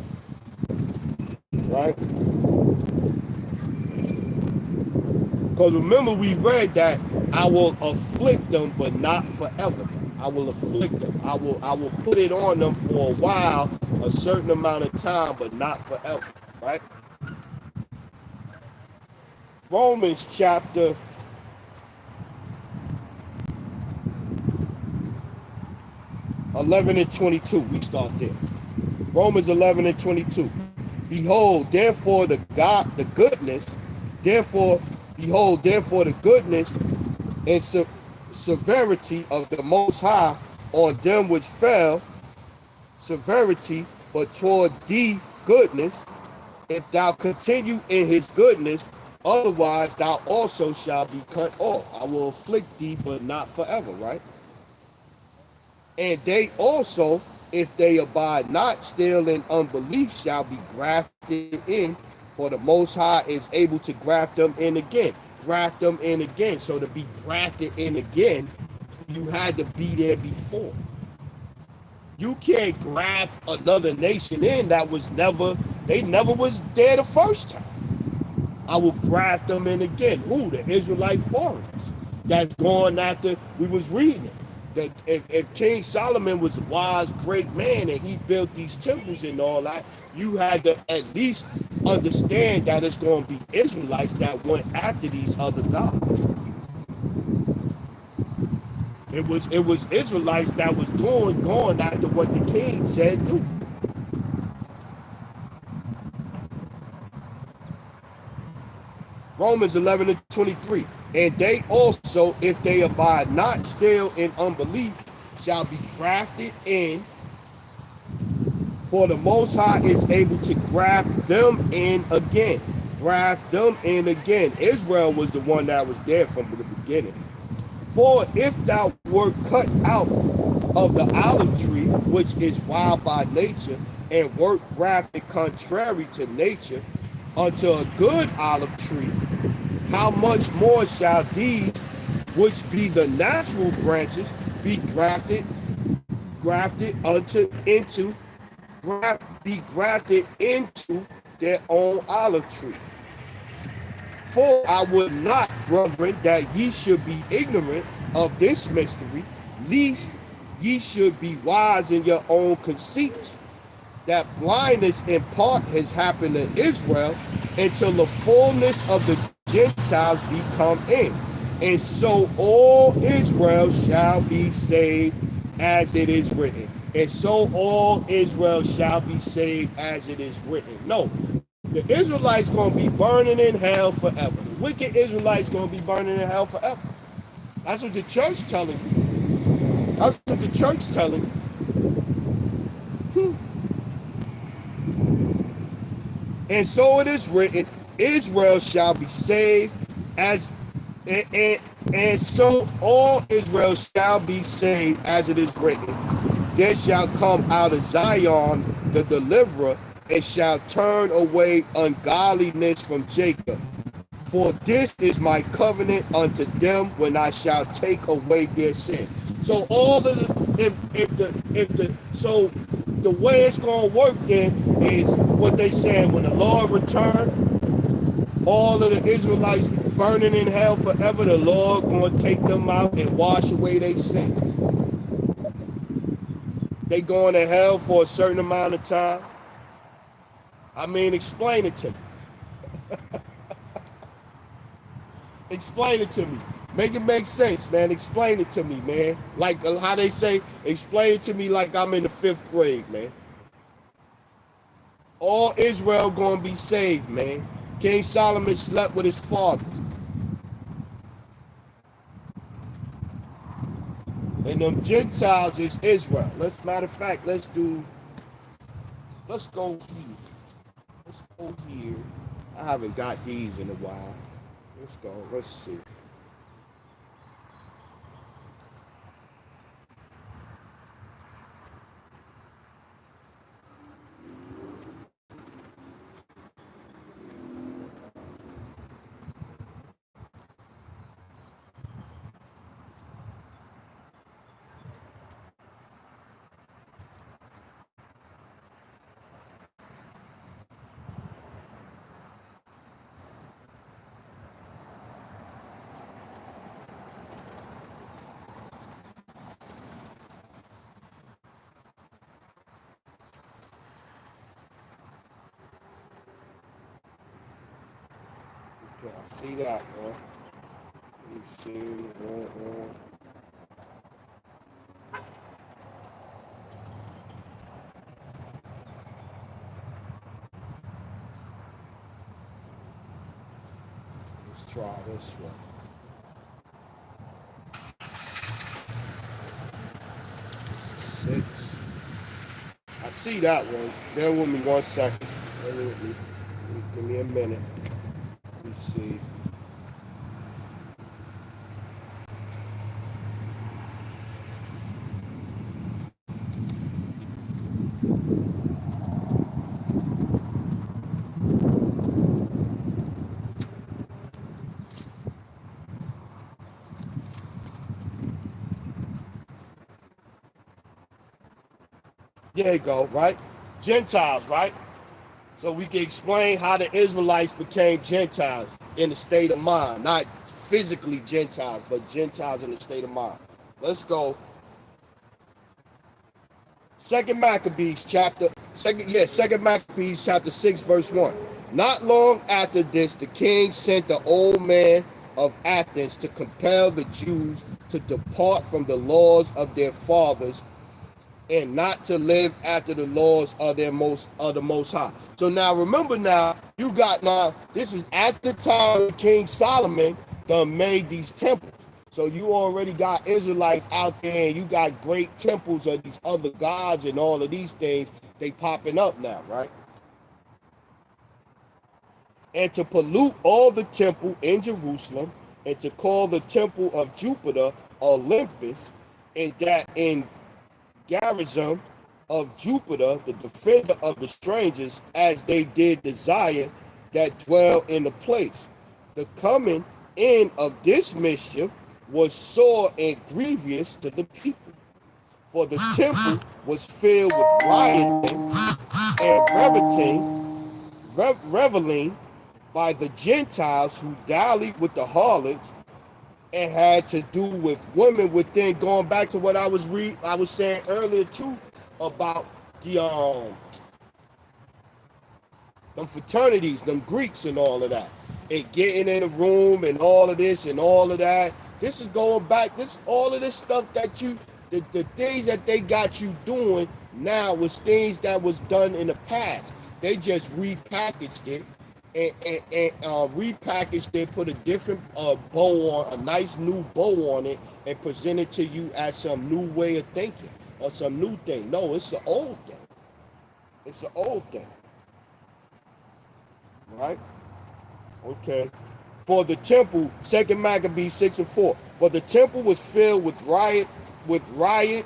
Right? Because remember we read that I will afflict them, but not forever. I will afflict them. I will put it on them for a while, a certain amount of time, but not forever. Right? Romans chapter 11 and 22. We start there. Romans 11 and 22. Behold, therefore the goodness, therefore the goodness and severity of the Most High on them which fell, severity, but toward thee goodness, if thou continue in his goodness, otherwise thou also shalt be cut off. I will afflict thee, but not forever, right? And they also, if they abide not still in unbelief, shall be grafted in, for the Most High is able to graft them in again. Graft them in again. So to be grafted in again, you had to be there before. You can't graft another nation in that they never was there the first time. I will graft them in again. Who? The Israelite foreigners. That's going after, we was reading it. That if King Solomon was a wise, great man and he built these temples and all that, you had to at least understand that it's going to be Israelites that went after these other gods. It was Israelites that was going after what the king said do. Romans 11 and 23. And they also, if they abide not still in unbelief, shall be grafted in, for the Most High is able to graft them in again. Graft them in again. Israel was the one that was there from the beginning. For if thou wert cut out of the olive tree, which is wild by nature, and wert grafted contrary to nature unto a good olive tree, how much more shall these, which be the natural branches, be grafted into their own olive tree? For I would not, brethren, that ye should be ignorant of this mystery, lest ye should be wise in your own conceits, that blindness in part has happened in Israel until the fullness of the Gentiles be come in. And so all Israel shall be saved, as it is written. And so all Israel shall be saved, as it is written. No, the Israelites going to be burning in hell forever. The wicked Israelites going to be burning in hell forever. That's what the church telling you. That's what the church telling you. And so it is written, Israel shall be saved, and so all Israel shall be saved, as it is written. There shall come out of Zion the deliverer, and shall turn away ungodliness from Jacob. For this is my covenant unto them when I shall take away their sins. So all of so the way it's gonna work then is what they saying, when the Lord return, all of the Israelites burning in hell forever, the Lord gonna take them out and wash away their sins. They going to hell for a certain amount of time. I mean, explain it to me. Explain it to me. Make it make sense, man. Explain it to me, man. Like how they say, explain it to me like I'm in the fifth grade, man. All Israel gonna be saved, man. King Solomon slept with his fathers. And them Gentiles is Israel. Matter of fact, let's go here. Let's go here. I haven't got these in a while. Let's go. Let's see. Okay, I see that, man. Let me see. Let's try this one. This is 6. I see that one. Bear with me 1 second. Bear with me. Give me a minute. Let me see. There you go, right? Gentiles, right? So we can explain how the Israelites became Gentiles in the state of mind. Not physically Gentiles, but Gentiles in the state of mind. Let's go. Second Maccabees chapter 6, verse 1. Not long after this, the king sent the old man of Athens to compel the Jews to depart from the laws of their fathers and not to live after the laws of the most high. So now remember, now you got, now this is at the time King Solomon done made these temples. So you already got Israelites out there, and you got great temples of these other gods and all of these things. They popping up now, right? And to pollute all the temple in Jerusalem, and to call the temple of Jupiter Olympus, and that in garrison of Jupiter, the defender of the strangers, as they did desire that dwell in the place. The coming in of this mischief was sore and grievous to the people, for the temple was filled with rioting and reveling by the Gentiles who dallied with the harlots and had to do with women within. Going back to what I was saying earlier too about them fraternities, them Greeks and all of that, and getting in the room and all of this and all of that. This is going back. This all of this stuff that the things that they got you doing now was things that was done in the past. They just repackaged it and repackaged it, put a different bow on, a nice new bow on it, and present it to you as some new way of thinking or some new thing. No, it's an old thing. It's an old thing, right? Okay. For the temple, Second Maccabees 6 and 4. For the temple was filled with riot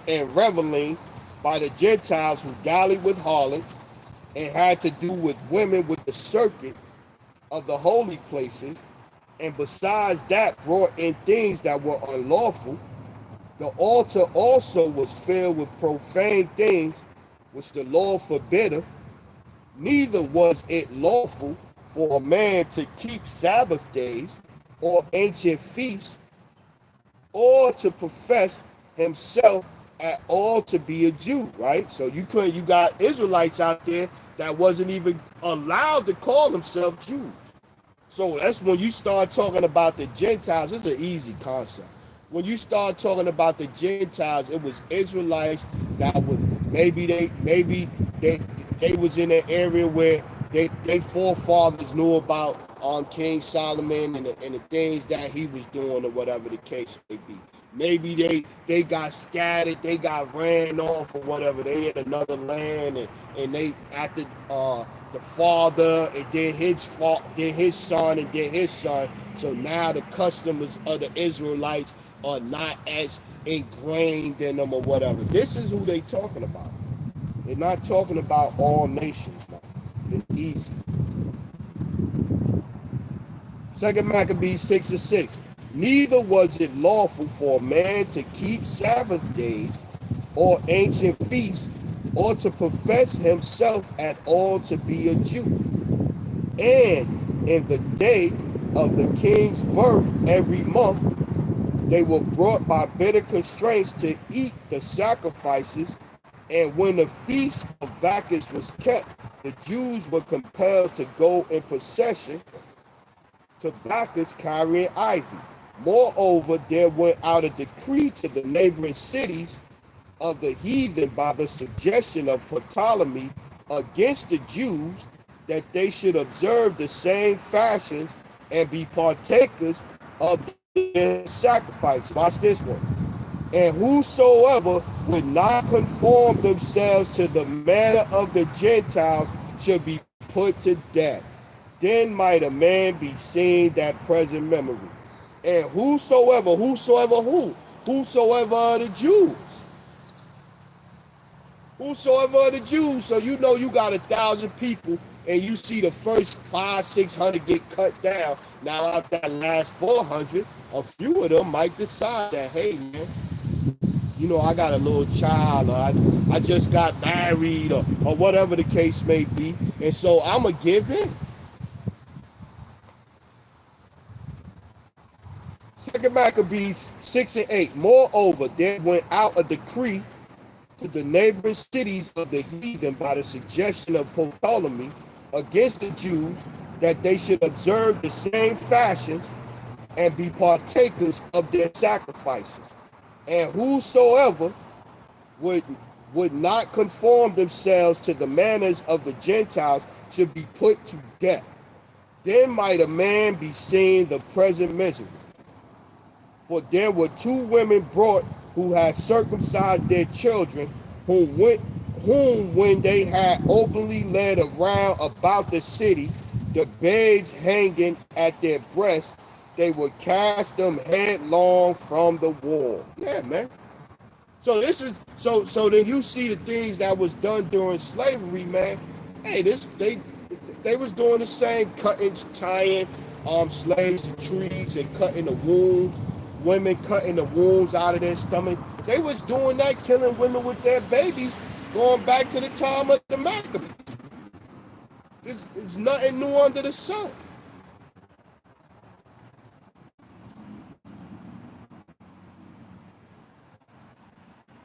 and reveling by the Gentiles who dallied with harlots and had to do with women with the circuit of the holy places, and besides that brought in things that were unlawful. The altar also was filled with profane things which the Lord forbiddeth. Neither was it lawful for a man to keep Sabbath days or ancient feasts, or to profess himself at all to be a Jew, right? So you got Israelites out there that wasn't even allowed to call themselves Jews. So that's when you start talking about the Gentiles. It's an easy concept. When you start talking about the Gentiles, it was Israelites that would maybe they was in an area where they forefathers knew about King Solomon and the things that he was doing or whatever the case may be. Maybe they got scattered, they got ran off or whatever. They in another land and they after the father and then his son and then his son. So now the customs of the Israelites are not as ingrained in them or whatever. This is who they talking about. They're not talking about all nations, man. It's easy. Second Maccabees 6:6. Neither was it lawful for a man to keep Sabbath days or ancient feasts, or to profess himself at all to be a Jew. And in the day of the king's birth every month, they were brought by bitter constraints to eat the sacrifices. And when the feast of Bacchus was kept, the Jews were compelled to go in procession to Bacchus carrying ivy. Moreover, there went out a decree to the neighboring cities of the heathen by the suggestion of Ptolemy against the Jews that they should observe the same fashions and be partakers of their sacrifice. Watch this one. And whosoever would not conform themselves to the manner of the Gentiles should be put to death. Then might a man be seen that present memory. And whosoever who? Whosoever are the Jews. Whosoever are the Jews. So you know you got 1,000 people and you see the first 500-600 get cut down. Now out that last 400, a few of them might decide that, hey man, you know, I got a little child, or I just got married, or whatever the case may be. And so I'm going to give in. Second Maccabees 6:8. Moreover, there went out a decree to the neighboring cities of the heathen by the suggestion of Ptolemy against the Jews that they should observe the same fashions and be partakers of their sacrifices. And whosoever would would not conform themselves to the manners of the Gentiles should be put to death. Then might a man be seen the present misery. For there were two women brought who had circumcised their children, whom when they had openly led around about the city, the babes hanging at their breasts, they would cast them headlong from the wall. Yeah, man. So this is so then you see the things that was done during slavery, man. Hey, this they was doing the same, cutting, tying slaves to trees and cutting the wounds, women cutting the wounds out of their stomach. They was doing that, killing women with their babies, going back to the time of the Maccabees. It's nothing new under the sun.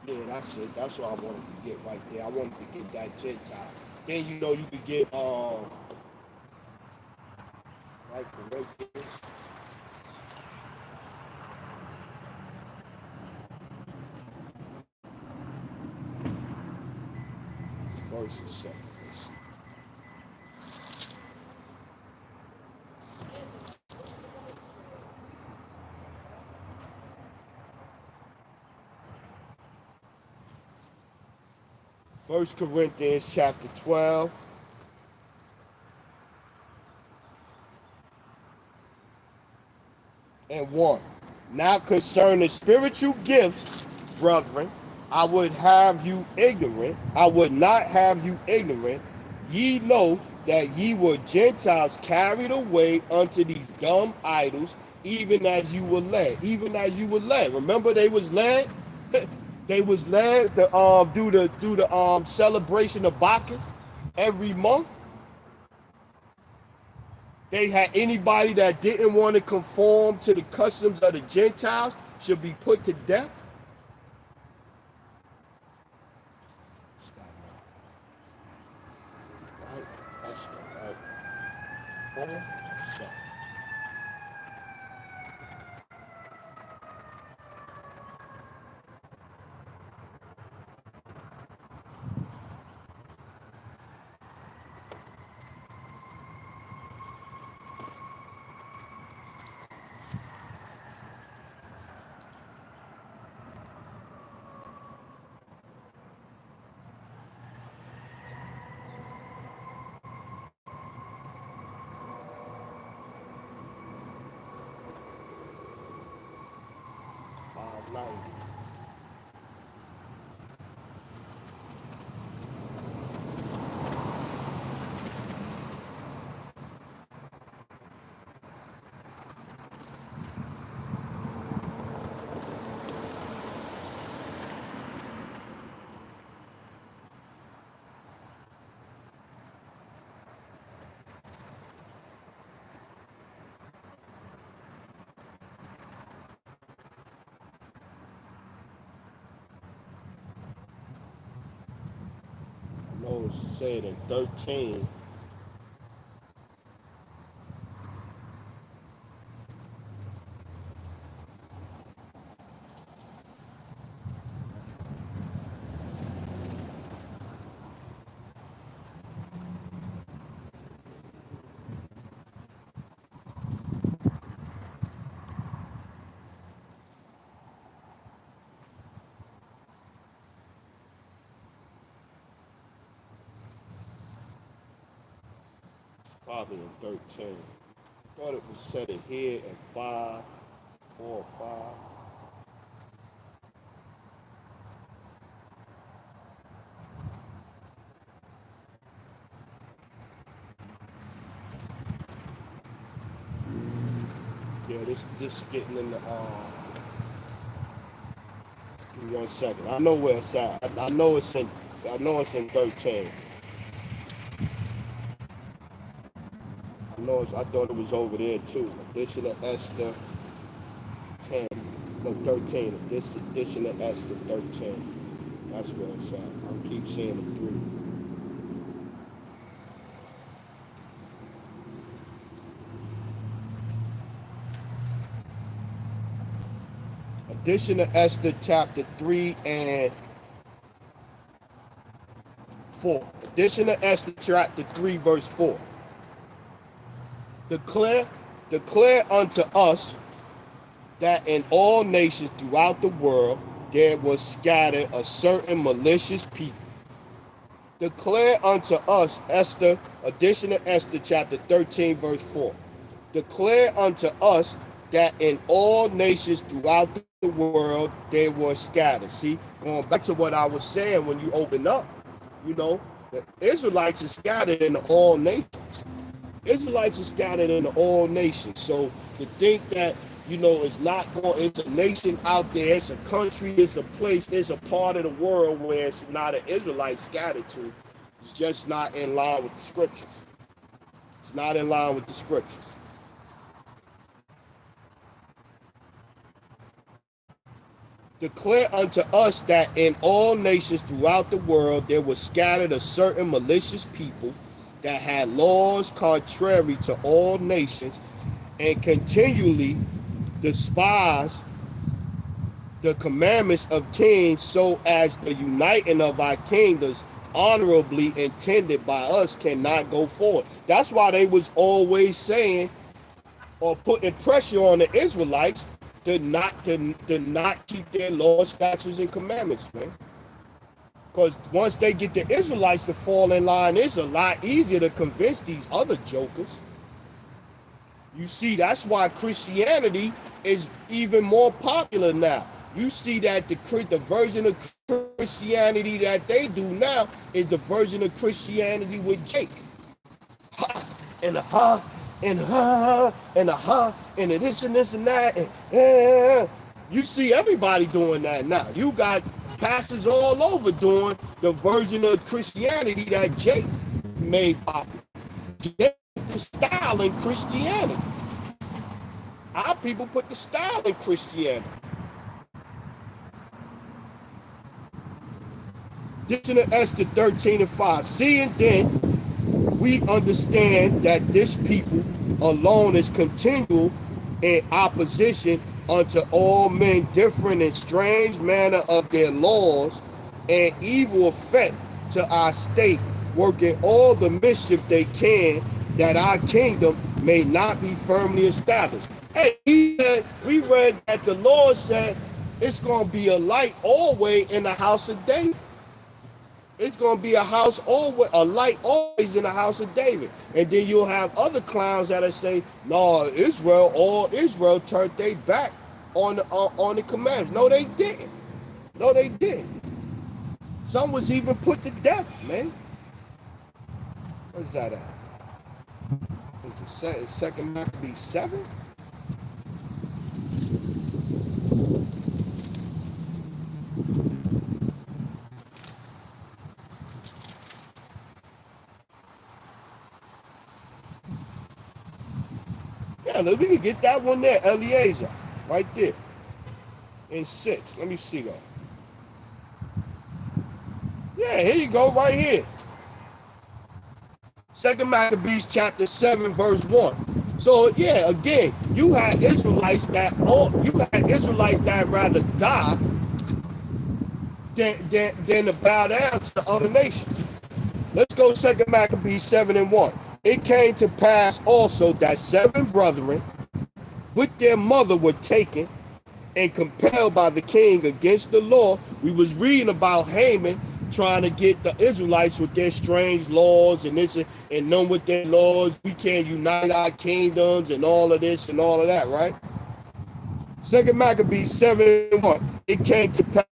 Yeah, that's it. That's what I wanted to get right there. I wanted to get that Gentile. Then you know you could get like Corinthians, first and second. First Corinthians chapter 12 and 1. Now concerning spiritual gifts, brethren, I would have you ignorant. I would not have you ignorant. Ye know that ye were Gentiles carried away unto these dumb idols, even as you were led. Even as you were led. Remember they was led? They was led to do the celebration of Bacchus every month. They had anybody that didn't want to conform to the customs of the Gentiles should be put to death. Stop now. Right? That's the right. 4 7. 90. I know it's said in 13. It's probably in 13. I thought it was said it here at 5, 4 or 5. Yeah, this getting in the give me 1 second. I know where it's at. I know it's in 13. I thought it was over there too. Addition of Esther 10. No, 13. Addition of Esther 13. That's where it's at. I keep seeing the 3. Addition of Esther chapter 3 and 4. Addition of Esther chapter 3 verse 4. Declare, declare unto us that in all nations throughout the world there was scattered a certain malicious people. Declare unto us, Esther, addition of Esther chapter 13 verse 4. Declare unto us that in all nations throughout the world there was scattered. See, going back to what I was saying when you open up, you know, the Israelites are scattered in all nations. Israelites are scattered in all nations. So to think that, you know, it's not going, it's a nation out there, it's a country, it's a place, it's a part of the world where it's not an Israelite scattered to, it's just not in line with the scriptures. It's not in line with the scriptures. Declare unto us that in all nations throughout the world there was scattered a certain malicious people that had laws contrary to all nations and continually despise the commandments of kings, so as the uniting of our kingdoms honorably intended by us cannot go forward. That's why they was always saying or putting pressure on the Israelites to not keep their laws, statutes, and commandments, man. Because once they get the Israelites to fall in line, it's a lot easier to convince these other jokers. You see, that's why Christianity is even more popular now. You see that the version of Christianity that they do now is the version of Christianity with Jake. Ha, and a ha, and ha, and a ha, and a this and this and that. You see everybody doing that now. You got pastors all over doing the version of Christianity that Jake made popular. Jake put the style in Christianity. Our people put the style in Christianity. This in Esther 13 and 5. Seeing then we understand that this people alone is continual in opposition unto all men, different in strange manner of their laws and evil effect to our state, working all the mischief they can, that our kingdom may not be firmly established. Hey, we read that the Lord said it's going to be a light always in the house of David. It's going to be a house always, a light always in the house of David. And then you'll have other clowns that'll say, no, Israel, all Israel turned their back on the commandments. No, they didn't. No, they didn't. Some was even put to death, man. What's that at? Is it second Maccabees 7? Yeah, look, we can get that one there. Eliezer, right there. In 6. Let me see though. Yeah, here you go, right here. Second Maccabees chapter 7, verse 1. So yeah, again, you had Israelites that rather die than to bow down to the other nations. Let's go Second Maccabees 7 and 1. It came to pass also that 7 brethren with their mother were taken and compelled by the king against the law. We was reading about Haman trying to get the Israelites with their strange laws and this and none with their laws. We can't unite our kingdoms and all of this and all of that, right? Second Maccabees 7 and 1. It came to pass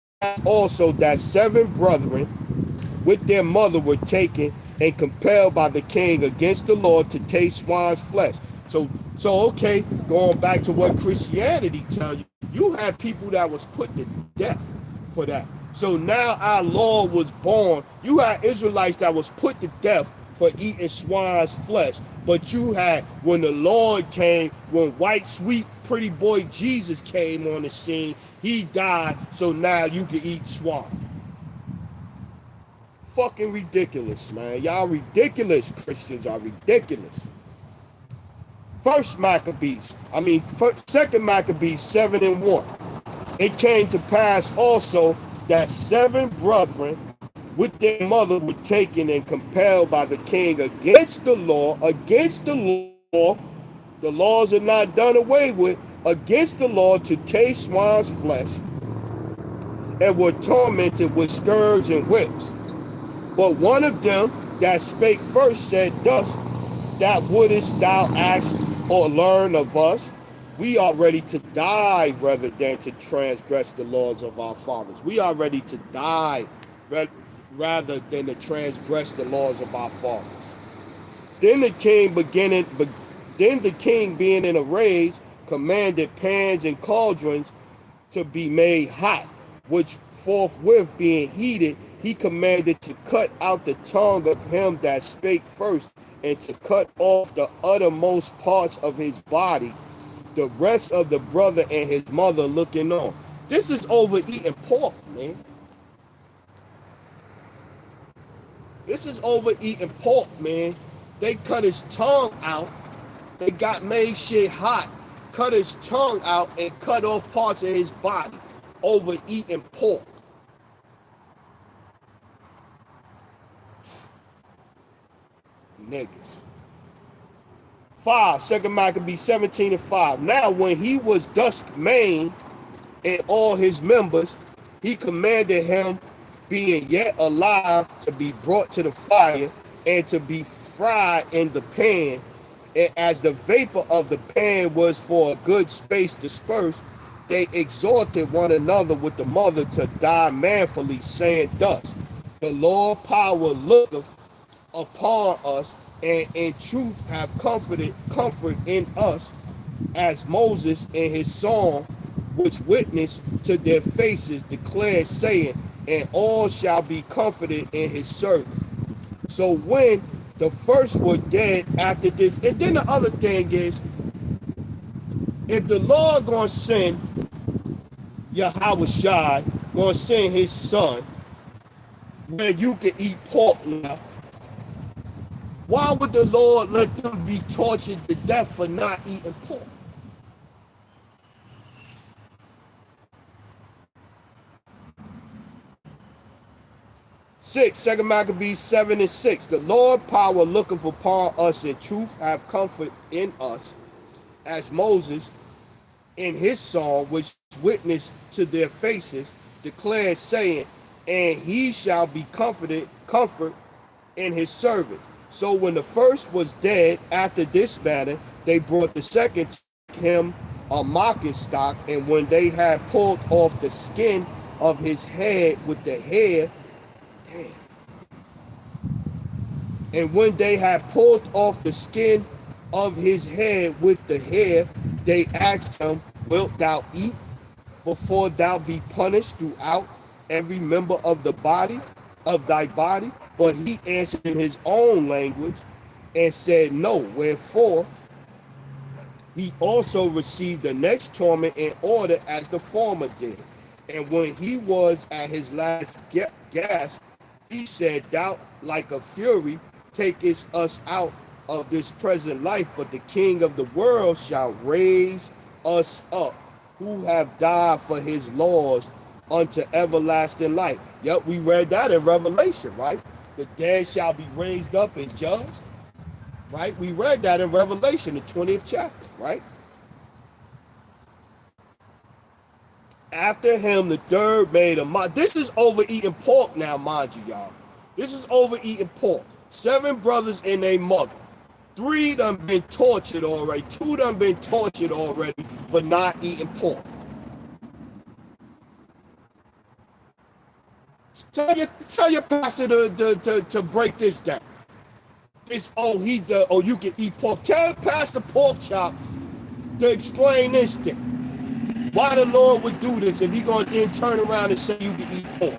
also that 7 brethren with their mother were taken and compelled by the king against the Lord to taste swine's flesh. So okay, going back to what Christianity tell you, you had people that was put to death for that. So now our Lord was born. You had Israelites that was put to death for eating swine's flesh. But you had, when the Lord came, when white, sweet, pretty boy Jesus came on the scene, he died, so now you can eat swine. Fucking ridiculous, man. Y'all ridiculous. Christians are ridiculous. Second Maccabees 7 and 1. It came to pass also that 7 brethren with their mother were taken and compelled by the king against the law, the laws are not done away with, against the law to taste swine's flesh, and were tormented with scourge and whips. But one of them that spake first said thus, that wouldest thou ask or learn of us? We are ready to die rather than to transgress the laws of our fathers. We are ready to die rather than to transgress the laws of our fathers. Then the king being in a rage, commanded pans and cauldrons to be made hot, which forthwith being heated, he commanded to cut out the tongue of him that spake first, and to cut off the uttermost parts of his body, the rest of the brother and his mother looking on. This is over eating pork, man. This is over eating pork, man. They cut his tongue out. They got made shit hot, cut his tongue out, and cut off parts of his body over eating pork. Niggas. 5, Second Maccabees 17 and 5. Now when he was thus maimed and all his members, he commanded him, being yet alive, to be brought to the fire and to be fried in the pan. And as the vapor of the pan was for a good space dispersed, they exhorted one another with the mother to die manfully, saying thus, the Lord power looketh upon us, and in truth have comfort in us, as Moses in his song, which witnessed to their faces, declared, saying, and all shall be comforted in his servant. So when the first were dead after this, and then the other thing is, if the Lord gonna send Yahweh Shai, gonna send his son, where you can eat pork now, why would the Lord let them be tortured to death for not eating pork? Second Maccabees 7 and 6. The Lord power looketh upon us in truth, have comfort in us, as Moses in his song, which witnessed to their faces, declared, saying, and he shall be comfort in his servant. So when the first was dead after this manner, they brought the second to him a mocking stock, and when they had pulled off the skin of his head with the hair, damn. And when they had pulled off the skin of his head with the hair, they asked him, wilt thou eat before thou be punished throughout every member of the body, of thy body? But he answered in his own language and said, no. Wherefore he also received the next torment in order as the former did. And when he was at his last gasp, he said, thou like a fury takest us out of this present life, but the King of the world shall raise us up, who have died for his laws unto everlasting life. Yep, we read that in Revelation, right? The dead shall be raised up and judged, right? We read that in Revelation, the 20th chapter, right? After him, the third made a mock. This is overeating pork now, mind you, y'all. This is overeating pork. 7 brothers and a mother. 3 done been tortured already. 2 done been tortured already for not eating pork. Tell your pastor to break this down. This you can eat pork. Tell Pastor Pork Chop to explain this thing. Why the Lord would do this if he gonna then turn around and say you can eat pork?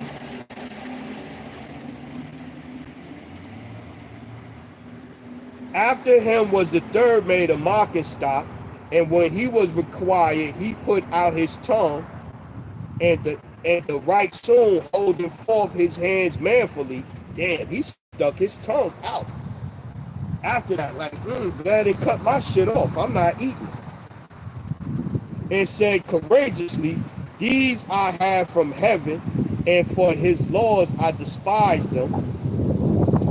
After him was the third made a mocking stock, and when he was required, he put out his tongue, and the right soon holding forth his hands manfully. Damn, he stuck his tongue out. After that, like, glad they cut my shit off. I'm not eating. And said courageously, these I have from heaven, and for his laws I despise them,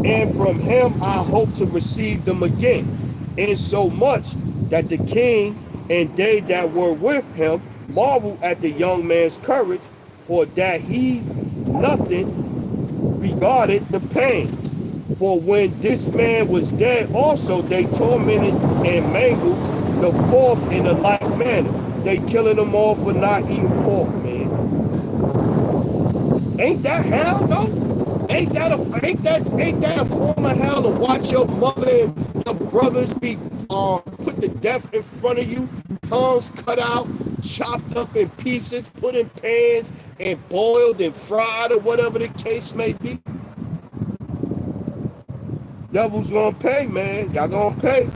and from him I hope to receive them again. Insomuch that the king and they that were with him marveled at the young man's courage, for that he nothing regarded the pains. For when this man was dead also, they tormented and mangled the fourth in a like manner. They killing them all for not eating pork, man. Ain't that hell though? Ain't that a form of hell to watch your mother and your brothers be put to death in front of you, tongues cut out, chopped up in pieces, put in pans, and boiled and fried or whatever the case may be? Devil's gonna pay, man. Y'all gonna pay.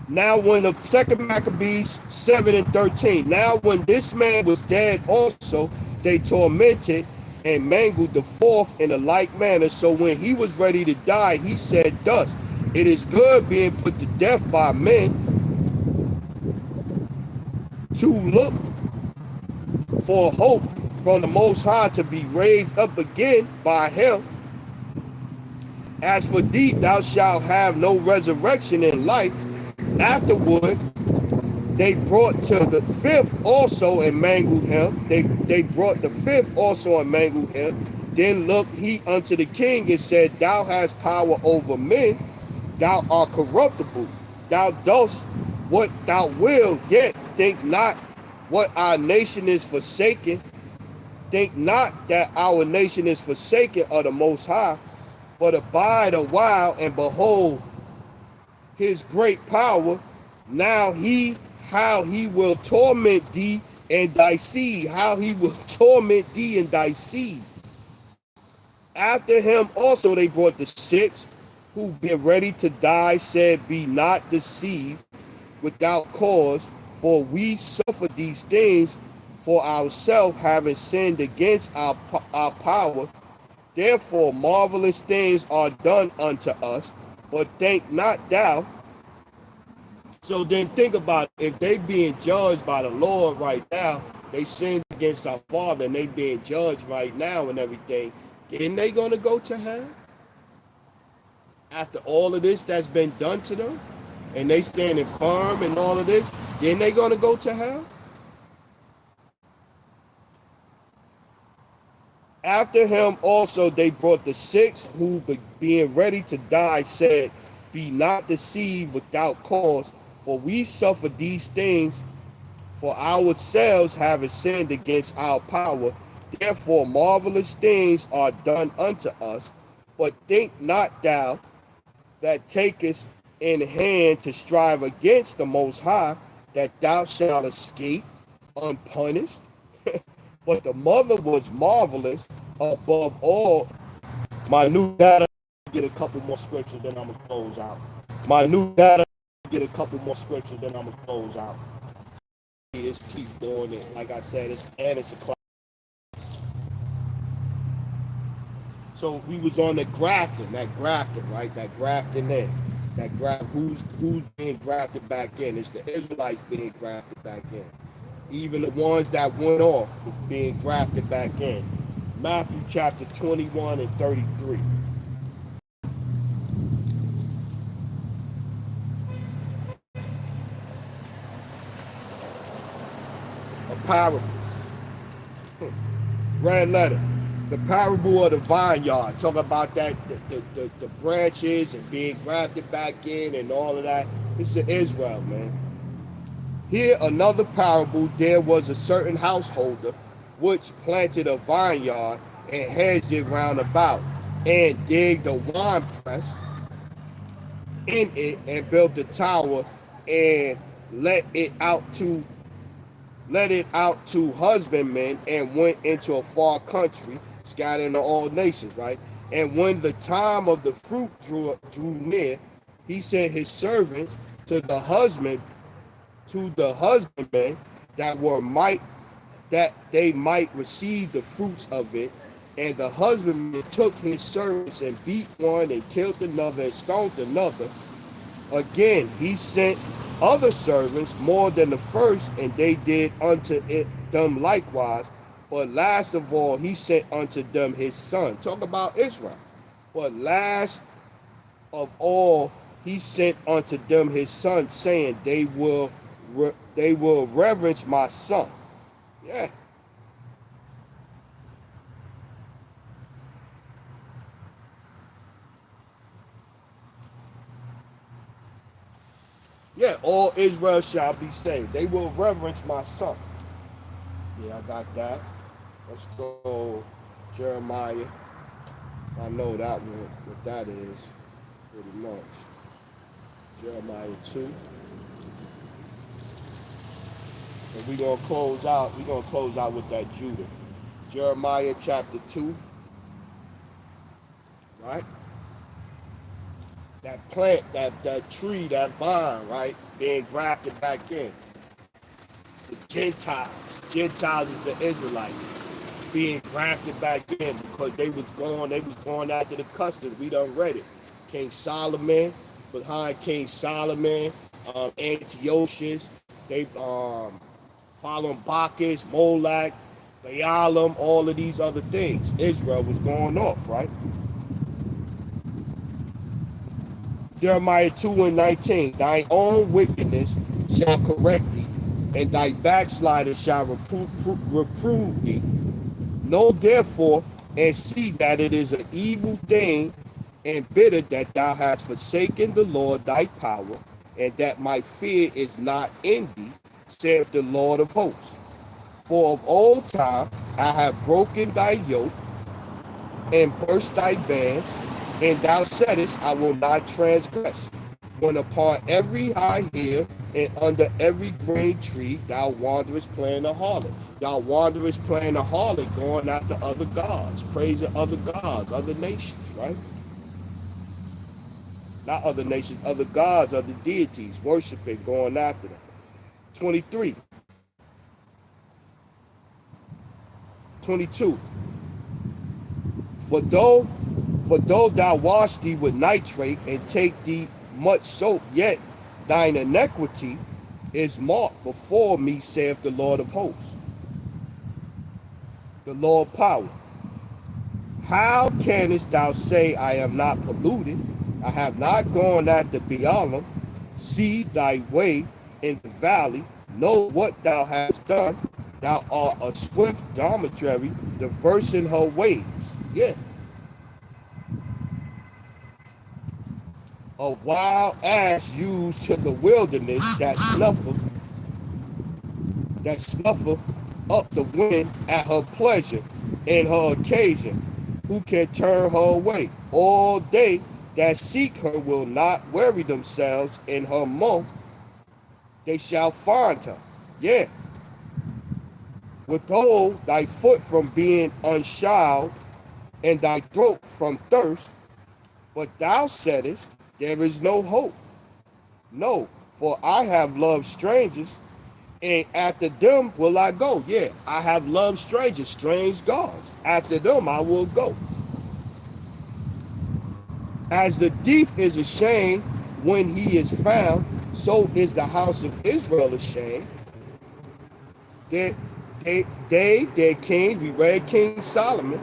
Now when the second Maccabees 7 and 13. Now when this man was dead also, they tormented and mangled the fourth in a like manner. So when he was ready to die, he said thus, it is good being put to death by men to look for hope from the Most High to be raised up again by him. As for thee, thou shalt have no resurrection in life. Afterward, they brought to the fifth also and mangled him. They brought the fifth also and mangled him. Then looked he unto the king and said, thou hast power over men. Thou art corruptible. Thou dost what thou wilt, yet think not what our nation is forsaken. Think not that our nation is forsaken of the Most High, but abide a while, and behold his great power. Now how he will torment thee and thy seed. How he will torment thee and thy seed. After him also they brought the 6, who been ready to die, said, be not deceived without cause, for we suffer these things for ourselves, having sinned against our power. Therefore marvelous things are done unto us, but think not thou. So then think about it. If they being judged by the Lord right now, they sinned against our Father and they being judged right now and everything, then they gonna go to hell? After all of this that's been done to them, and they standing firm and all of this, then they gonna go to hell? After him also they brought the 6, who being ready to die said, Be not deceived without cause, for we suffer these things for ourselves, having sinned against our power. Therefore marvelous things are done unto us. But think not thou that takest in hand to strive against the Most High, that thou shalt escape unpunished. But the mother was marvelous above all. My new data get a couple more scriptures, then I'm gonna close out. My new data get a couple more scriptures, then I'm gonna close out. Just keep doing it. Like I said, it's a class. So we was on the grafting, right? That grafting in. Who's being grafted back in? It's the Israelites being grafted back in. Even the ones that went off were being grafted back in. Matthew chapter 21 and 33. A parable. Red letter. The parable of the vineyard. Talk about that, the branches and being grafted back in and all of that. It's in Israel, man. Here another parable. There was a certain householder which planted a vineyard and hedged it round about, and digged a winepress in it, and built a tower, and let it out to husbandmen, and went into a far country, scattered into all nations, right? And when the time of the fruit drew near, he sent his servants to the husbandmen, that they might receive the fruits of it. And the husbandman took his servants, and beat one, and killed another, and stoned another. Again he sent other servants more than the first, and they did unto them likewise. But last of all he sent unto them his son. Talk about Israel. But last of all he sent unto them his son, saying, they will reverence my son. Yeah. Yeah, all Israel shall be saved. They will reverence my son. Yeah, I got that. Let's go Jeremiah. I know that one, what that is, pretty much. Jeremiah 2. And we're gonna close out with that Judah. Jeremiah chapter 2, right? That plant, that tree, that vine, right? Being grafted back in. The Gentiles. Gentiles is the Israelites being grafted back in, because they was going after the customs. We done read it. King Solomon, behind King Solomon, Antiochus, they following Bacchus, Molech, Baalim, all of these other things. Israel was going off, right? Jeremiah 2 and 19. Thy own wickedness shall correct thee, and thy backslider shall reprove thee. Know therefore and see that it is an evil thing and bitter that thou hast forsaken the Lord thy power, and that my fear is not in thee, saith the Lord of hosts. For of old time I have broken thy yoke and burst thy bands, and thou saidst, I will not transgress. When upon every high hill and under every green tree thou wanderest playing a harlot. Y'all wanderers playing a harlot, going after other gods, praising other gods, other nations, right? Not other nations, other gods, other deities, worshiping, going after them. 23, 22. For though thou wash thee with nitrate, and take thee much soap, yet thine iniquity is marked before me, saith the Lord of hosts, the Lord power. How canst thou say, I am not polluted? I have not gone after Baalim. See thy way in the valley. Know what thou hast done. Thou art a swift dormitory, diverse in her ways. Yeah. A wild ass used to the wilderness that snuffeth up the wind at her pleasure and her occasion. Who can turn her away? All they that seek her will not weary themselves. In her month they shall find her. Yeah, withhold thy foot from being unshod and thy throat from thirst. But thou saidest, there is no hope. No, for I have loved strangers, and after them will I go. Yeah, I have loved strangers, strange gods. After them I will go. As the thief is ashamed when he is found, so is the house of Israel ashamed. They, their kings, we read King Solomon,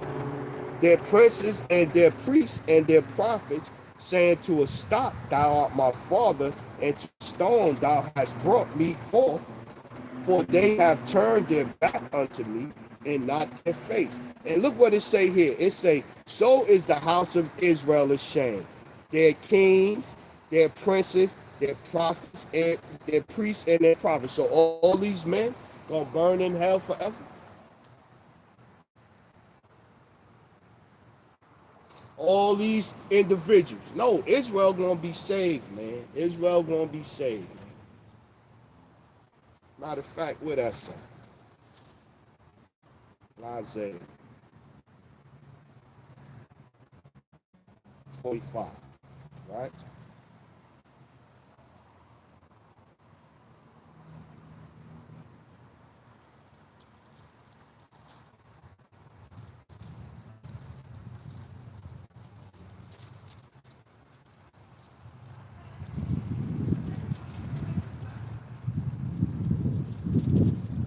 their princes and their priests and their prophets, saying to a stock, thou art my father, and to stone thou hast brought me forth. For they have turned their back unto me and not their face. And look what it say here. It say, so is the house of Israel ashamed. Their kings, their princes, their prophets, and their priests and their prophets. So all these men gonna burn in hell forever. All these individuals. No, Israel gonna be saved, man. Israel gonna be saved. Matter of fact, where that's at? Isaiah 45, right?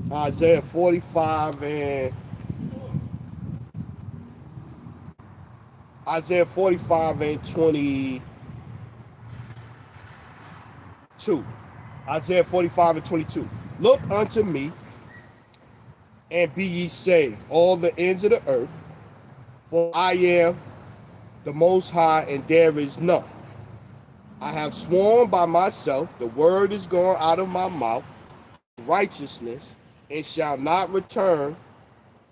Isaiah 45 and Isaiah 45 and 22. Isaiah 45 and 22. Look unto me and be ye saved, all the ends of the earth, for I am the most high and there is none. I have sworn by myself, the word is gone out of my mouth, righteousness, and shall not return,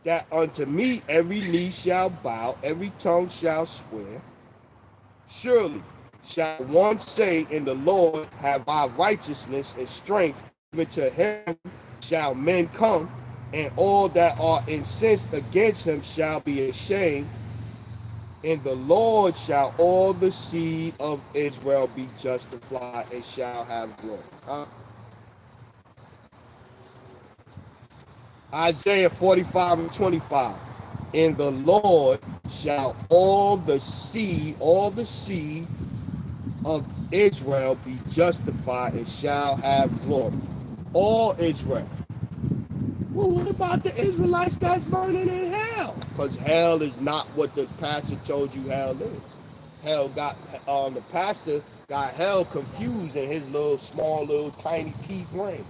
that unto me every knee shall bow, every tongue shall swear. Surely shall one say, in the Lord have I righteousness and strength, even to him shall men come, and all that are incensed against him shall be ashamed. In the Lord shall all the seed of Israel be justified and shall have glory. Isaiah 45 and 25. In the Lord shall all the seed of Israel be justified and shall have glory. All Israel. Well, what about the Israelites that's burning in hell? Because hell is not what the pastor told you hell is. Hell got the pastor got hell confused in his little small little tiny pea brain.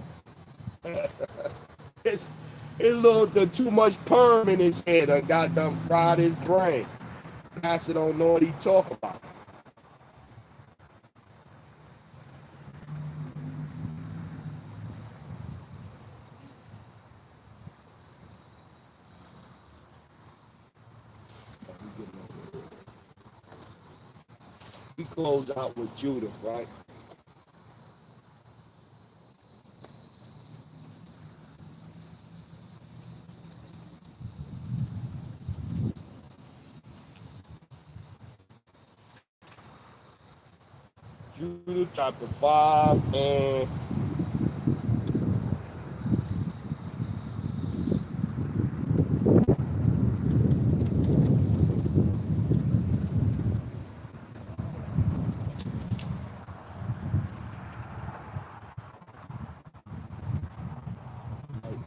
It's little the too much perm in his head. I got them fried his brain. Pastor don't know what he talk about. We close out with Judah, right? Judah chapter 5 and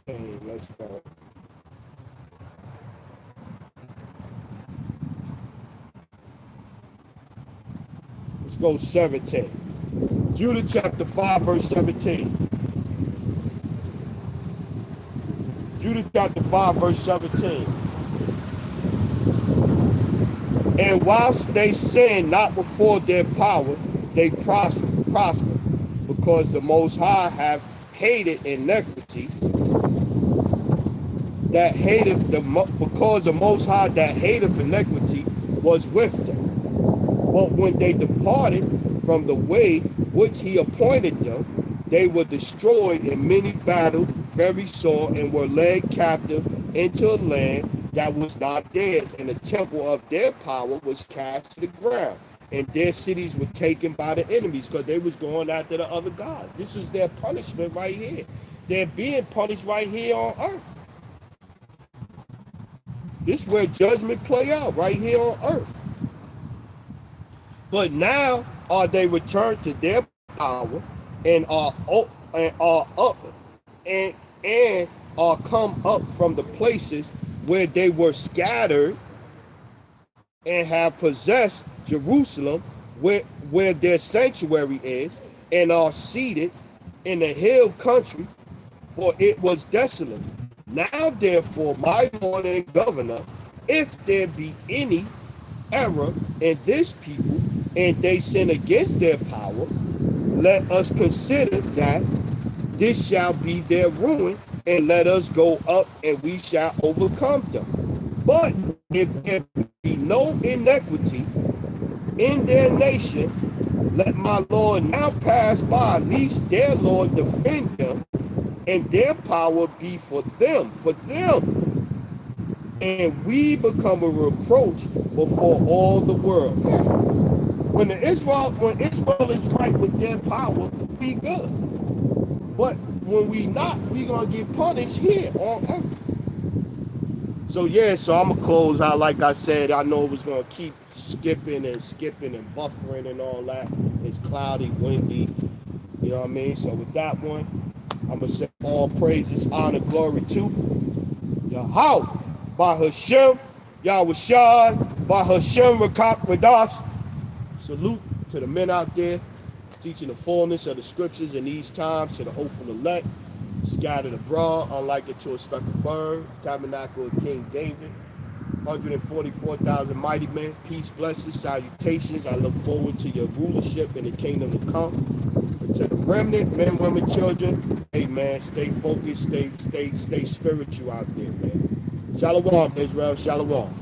19. Let's go. Let's go 17. Judah chapter 5, verse 17. Judah chapter 5, verse 17. And whilst they sin not before their power, they prosper, because the Most High have hated iniquity, that hated because the Most High that hated iniquity was with them. But when they departed from the way which he appointed them, they were destroyed in many battles, very sore, and were led captive into a land that was not theirs, and the temple of their power was cast to the ground, and their cities were taken by the enemies, because they was going after the other gods. This is their punishment right here. They're being punished right here on earth. This is where judgment play out, right here on earth. But now are they returned to their power, and are up and are come up from the places where they were scattered, and have possessed Jerusalem, where their sanctuary is, and are seated in the hill country, for it was desolate. Now therefore, my Lord and Governor, if there be any error in this people, and they sin against their power, let us consider that this shall be their ruin, and let us go up, and we shall overcome them. But if there be no iniquity in their nation, let my Lord now pass by, lest their Lord defend them, and their power be for them, and we become a reproach before all the world. When Israel is right with their power, we good. But when we not, we gonna get punished here on earth. So yeah, so I'm gonna close out. Like I said, I know it was gonna keep skipping and buffering and all that. It's cloudy, windy, you know what I mean? So with that one, I'm gonna say all praises, honor, glory to Yahweh, by Hashem, Yahweh Shai, by Hashem Rakak Radash. Salute to the men out there teaching the fullness of the scriptures in these times to the hopeful elect, scattered abroad, unlike it to a speckled bird, tabernacle of King David, 144,000 mighty men, peace, blessings, salutations. I look forward to your rulership in the kingdom to come. And to the remnant, men, women, children, hey man, stay focused, stay spiritual out there, man. Shalom, Israel, shalom.